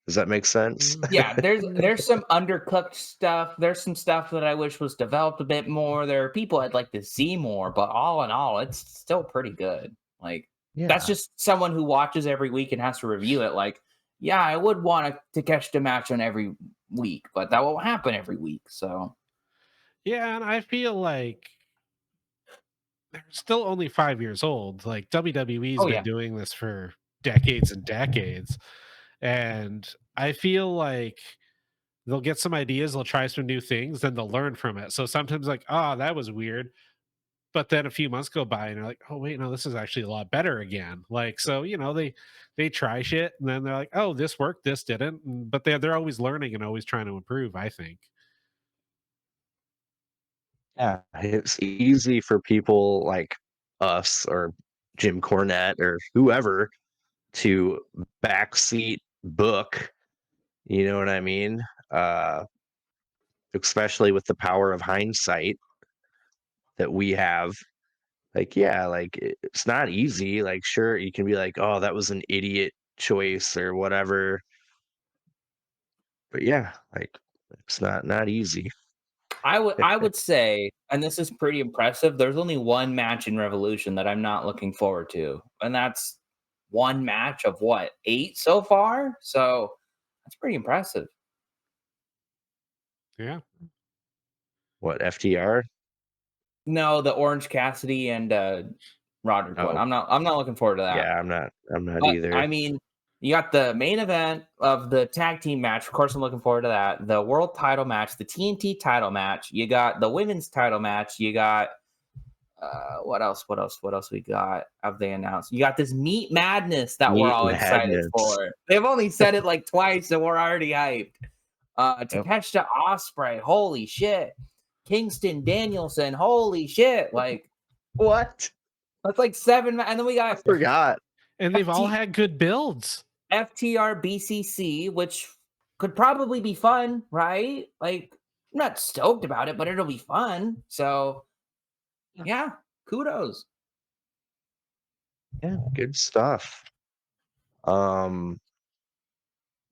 does that make sense? Yeah, there's some undercooked stuff. There's some stuff that I wish was developed a bit more. There are people I'd like to see more, but all in all, it's still pretty good. Like that's Yeah. just someone who watches every week and has to review it. Like, yeah, I would want to catch the match on every week, but that won't happen every week. So Yeah, and I feel like they're still only 5 years old. Like WWE's oh been yeah. doing this for decades and decades, and I feel like they'll get some ideas, they'll try some new things, then they'll learn from it. So sometimes like, oh, that was weird. But then a few months go by and you're like, oh wait, no, this is actually a lot better again. Like, so they try shit and then they're like, oh, this worked, this didn't. But they're always learning and always trying to improve, I think. Yeah. It's easy for people like us or Jim Cornette or whoever to backseat book, you know what I mean? Uh, especially with the power of hindsight that we have. Like, yeah, like it's not easy. Like, sure, you can be like, oh, that was an idiot choice or whatever. But yeah, like it's not easy. I would say, and this is pretty impressive, there's only one match in Revolution that I'm not looking forward to. And that's one match of what, 8 so far? So that's pretty impressive. Yeah. What, FTR? No, the Orange Cassidy and Roderick one. Oh, I'm not looking forward to that. yeah, I'm not But either. I mean, you got the main event of the tag team match. Of course, I'm looking forward to that. The world title match, the TNT title match. You got the women's title match. You got what else? What else? What else we got? Have they announced? You got this Meat Madness that we're Meat all excited Madness. for. They've only said it like twice, and we're already hyped. Yep. Takeshita Osprey, holy shit. Kingston Danielson, holy shit. Like What? that's like 7, and then we I got forgot. And they've all FT had good builds. FTR BCC, which could probably be fun, right? Like, I'm not stoked about it, but it'll be fun. So, yeah, kudos. Yeah, good stuff.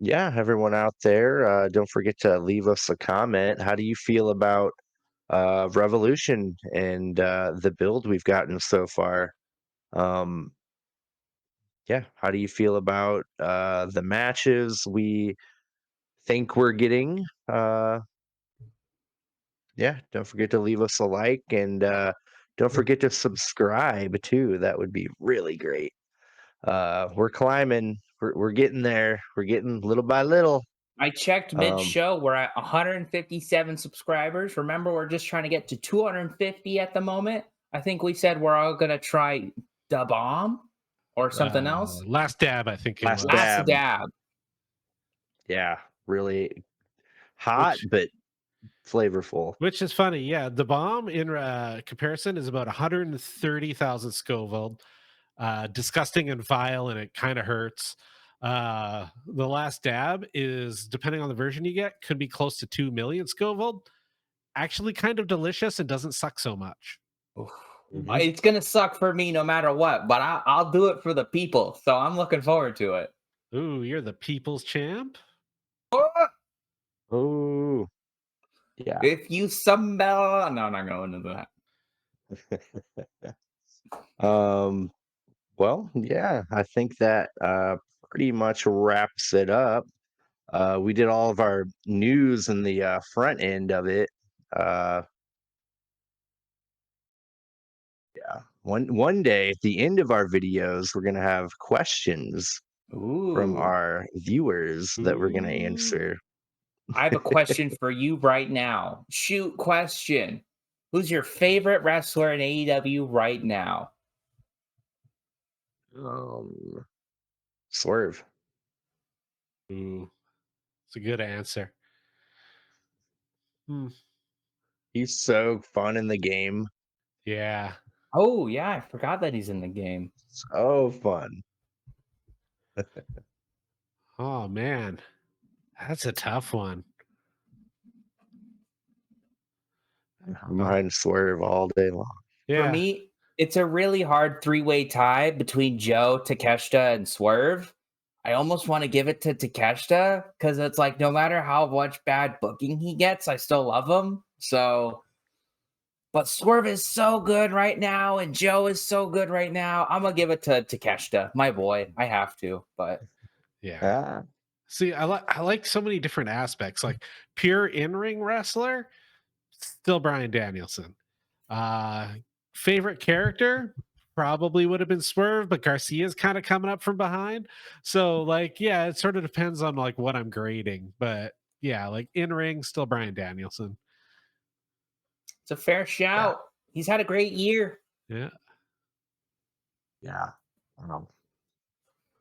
Yeah, everyone out there, don't forget to leave us a comment. How do you feel about Revolution and the build we've gotten so far? Um, yeah, how do you feel about the matches we think we're getting? Yeah, don't forget to leave us a like and don't forget to subscribe too. That would be really great. We're climbing. We're getting there. We're getting little by little. I checked mid Um, show. We're at 157 subscribers. Remember, we're just trying to get to 250 at the moment. I think we said we're all going to try the bomb or something else. Last dab, I think it Last was. Last dab. dab. Yeah, really hot Which, but flavorful. which is funny. Yeah, the bomb in comparison is about 130,000 Scoville. Disgusting and vile, and it kind of hurts. The last dab is, depending on the version you get, could be close to 2 million Scoville. Actually, kind of delicious and doesn't suck so much. Mhm. It's going to suck for me no matter what, but I'll do it for the people. So I'm looking forward to it. Ooh, you're the people's champ. Oh, yeah. If you stumble, no, I'm not going into that. Um, well, yeah, I think that pretty much wraps it up. We did all of our news in the front end of it. Uh, yeah, one day at the end of our videos, we're gonna have questions from Ooh. our viewers that we're gonna Ooh. answer. I have a question for you right now. Shoot question. Who's your favorite wrestler in AEW right now? Um, Swerve. Ooh, it's a good answer. Hmm. He's so fun in the game. Yeah. Oh, yeah, I forgot that he's in the game. So fun. Oh man, that's a tough one. I'm behind Swerve all day long. For Yeah. me, it's a really hard three-way tie between Joe, Takeshita, and Swerve. I almost want to give it to Takeshita because it's like no matter how much bad booking he gets, I still love him. So, but Swerve is so good right now, and Joe is so good right now. I'm gonna give it to Takeshita, my boy. I have to, but Yeah. Ah, See, I like so many different aspects. Like pure in-ring wrestler, still Brian Danielson. Uh Favorite character probably would have been Swerve, but Garcia's kind of coming up from behind. So like, yeah, it sort of depends on like what I'm grading. But yeah, like in-ring, still Brian Danielson. it's a fair yeah, shout. He's had a great year. Yeah. yeah. Um,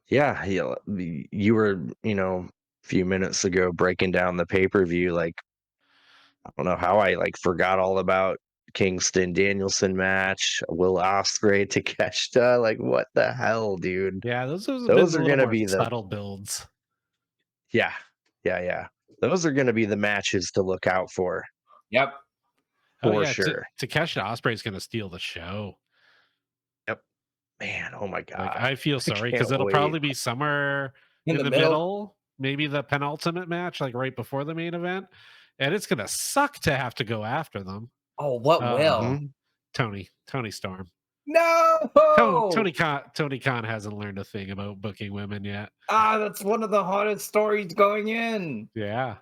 yeah, you were, a few minutes ago breaking down the pay-per-view. Like, I don't know how I like forgot all about Kingston Danielson match, Will Ospreay Takeshita. Like, what the hell, dude? Yeah, those have been Those a are little gonna more be the subtle builds. yeah, yeah. Those are gonna be the matches to look out Yep. Oh for yeah, sure. Takeshita Osprey is going to steal the show. Yep. Man, oh my Like god, I feel I sorry because can't it'll wait. probably be somewhere In in the the middle. middle, maybe the penultimate match, like right before the main event, and it's gonna suck to have to go after them. Oh, what will? Mhm. Tony Storm. No! Tony Khan hasn't learned a thing about booking women yet. Ah, that's one of the hottest stories going in. Yeah.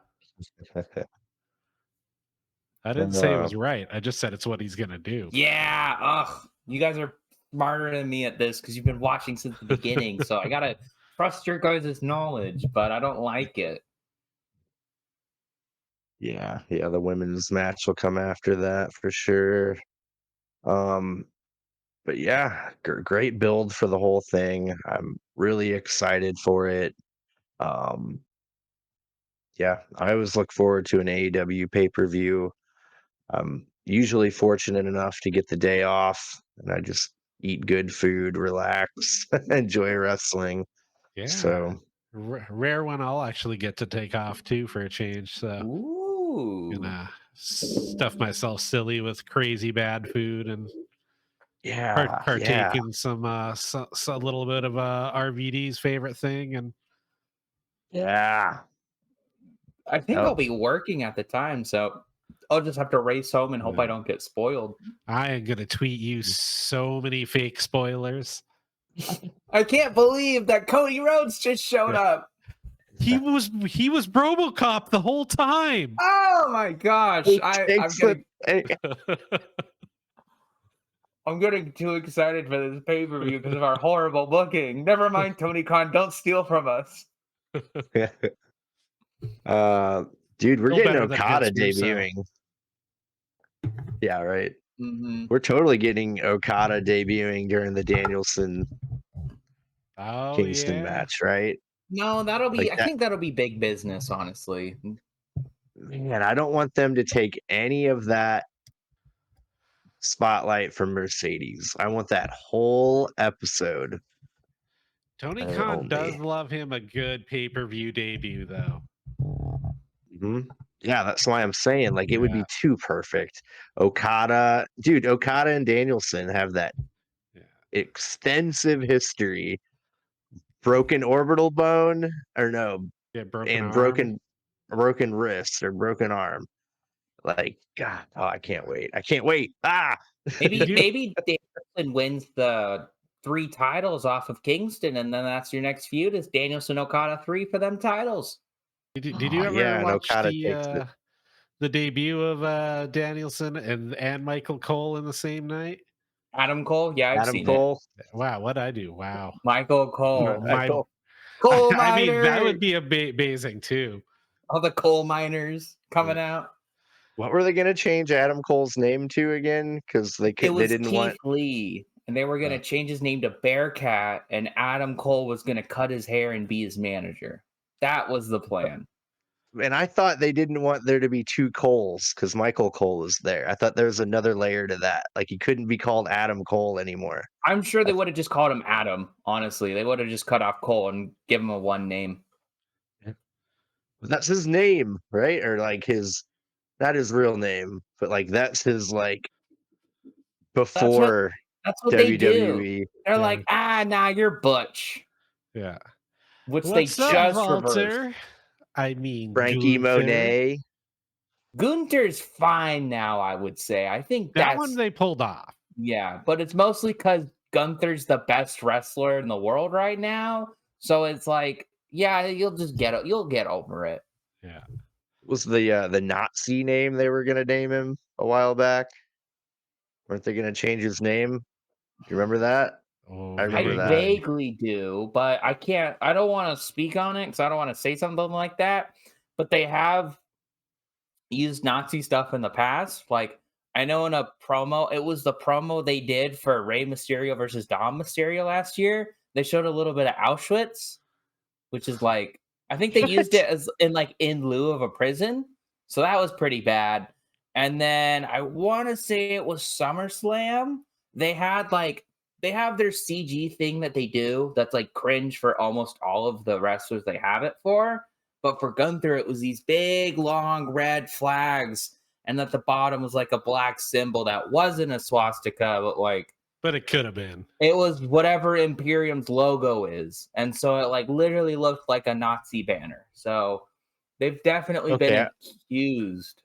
I didn't say it Uh, was right. I just said it's what he's gonna do. Yeah. Ugh. You guys are smarter than me at this because you've been watching since the beginning. So I gotta trust your guys' knowledge, but I don't like it. yeah, the women's match will come after that for sure. Um, but yeah, great build for the whole thing. I'm really excited for it. Um, yeah, I always look forward to an AEW pay-per-view. I'm usually fortunate enough to get the day off, and I just eat good food, relax, enjoy wrestling. Yeah. So Rare one I'll actually get to take off too for a change. So Ooh. gonna stuff myself silly with crazy bad food and partake yeah, in some a little bit of RVD's favorite thing. And yeah. I think I'll Yep. be working at the time, so I'll just have to race home and hope I don't get spoiled. I am gonna tweet you so many fake spoilers. I can't believe that Cody Rhodes just showed up. He was RoboCop the whole time. Oh my gosh. It I'm takes it. getting too excited for this pay-per-view because of our horrible booking. Never mind, Tony Khan, don't steal from us. uh, dude, we're Still getting better than Okada Vince Russo. debuting. Yeah, right. Mm-hmm. We're totally getting Okada debuting during the Danielson Oh Kingston yeah. match, right? No, that'll be Like I that. think that'll be big business, honestly. Man, I don't want them to take any of that spotlight from Mercedes. I want that whole episode Tony her Khan does only. love him a good pay-per-view debut though. Hmm. Yeah, that's why I'm saying like it would Yeah. be too perfect. Okada, dude, Okada and Danielson have that Yeah. extensive history. Broken orbital bone, or no, Yeah, broken and arm. broken wrist or broken arm. Like, God, oh, I can't wait. I can't wait. Ah, Did you Maybe Danielson wins the 3 titles off of Kingston, and then that's your next feud is Danielson Okada 3 for them titles. did oh you ever yeah, and watch Okada takes it. the debut of Danielson and Michael Cole in the same night? Adam Cole, yeah, I've Adam seen it. Cole. Wow, what I do? Wow. Michael Cole. My Coal I mean, that miners. would be amazing too. All the coal miners coming out. What were they gonna change Adam Cole's name to again? Because It they was didn't want. Keith Lee, and they were gonna change his name to Bearcat, and Adam Cole was gonna cut his hair and be his manager. That was the plan. And I thought they didn't want there to be two Coles because Michael Cole is there. I thought there was another layer to that. Like he couldn't be called Adam Cole anymore. I'm sure they would have just called him Adam, honestly. They would have just cut off Cole and give him a one name. But that's his name, right? Or like his, not his real name, but like that's his like That's what before that's what they do. WWE. They're Yeah. like, nah, you're Butch. Yeah. Which they What's up, just reversed. Walter? I mean, Frankie Gunther. Monet. Gunther's fine now, I would say. I think That that's one they pulled off. yeah, but it's mostly because Gunther's the best wrestler in the world right now. So it's like, yeah, you'll get over it. Yeah. Was the Nazi name they were gonna name him a while back? Weren't they gonna change his name? Do you remember that? Oh, I remember I that. vaguely do, but I don't want to speak on it because I don't want to say something like that. But they have used Nazi stuff in the past. Like, I know in a promo, it was the promo they did for Rey Mysterio versus Dom Mysterio last year. They showed a little bit of Auschwitz, which is like, I think they used it as in lieu of a prison. So that was pretty bad. And then I want to say it was SummerSlam. They had they have their CG thing that they do that's like cringe for almost all of the wrestlers they have it for. But for Gunther, it was these big, long red flags. And at the bottom was like a black symbol that wasn't a swastika, but like but it could have been. it was whatever Imperium's logo is. And so it like literally looked like a Nazi banner. So they've definitely Okay, been accused.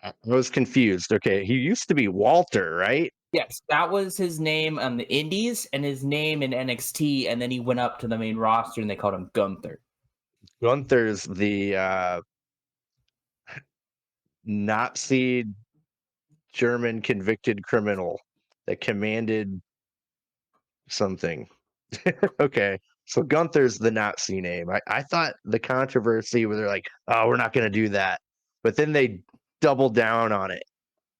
I was confused. Okay, he used to be Walter, right? Yes, that was his name on the Indies and his name in NXT. And then he went up to the main roster and they called him Gunther. Gunther's Nazi German convicted criminal that commanded something. Okay. So Gunther's the Nazi name. I thought the controversy where they're like, oh, we're not going to do that. But then they doubled down on it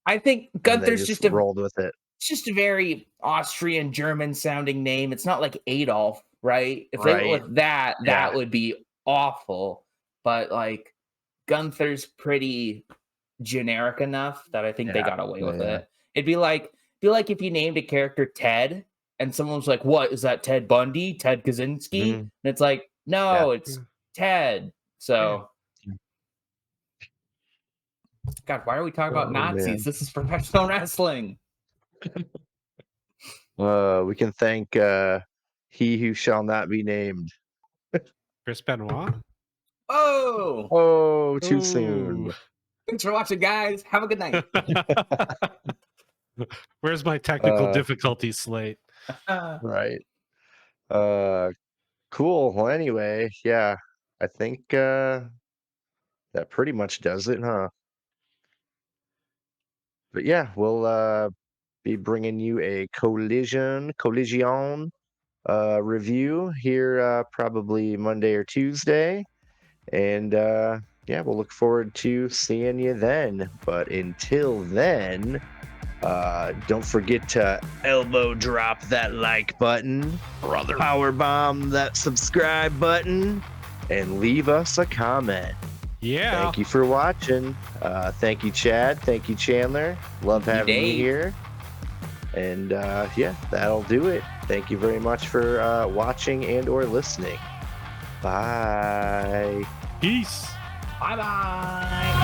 I think and they Gunther's just just a rolled with it. it's just a very Austrian German sounding name. It's not like Adolf, right? If they went Right. with that, Yeah. that would be awful. But like Gunther's pretty generic enough that I think they Yeah. got away with Yeah. it. It'd be like if you named a character Ted and someone was like, "What is that? Ted Bundy? Ted Kaczynski?" Mhm. And it's like, Yeah. "No, it's Ted." So, Yeah. God, why are we talking about Oh, Nazis? man. This is professional wrestling. We can thank he who shall not be named. Chris Benoit. Oh, Oh, too Ooh. soon. thanks for watching, guys. Have a good night. Where's my technical difficulty slate? Right. Cool. Well, anyway, yeah, I think that pretty much does it, huh? But yeah, we'll be bringing you a collision review here probably Monday or Tuesday. And yeah, we'll look forward to seeing you then. But until then, don't forget to elbow drop that like button, Brother. power bomb that subscribe button, and leave us a comment. Yeah. Thank you for watching. Thank you, Chad. Thank you, Chandler. Love Thank you, having you Dave. here. And yeah, that'll do it. Thank you very much for watching and or listening. Bye. Peace. Bye bye.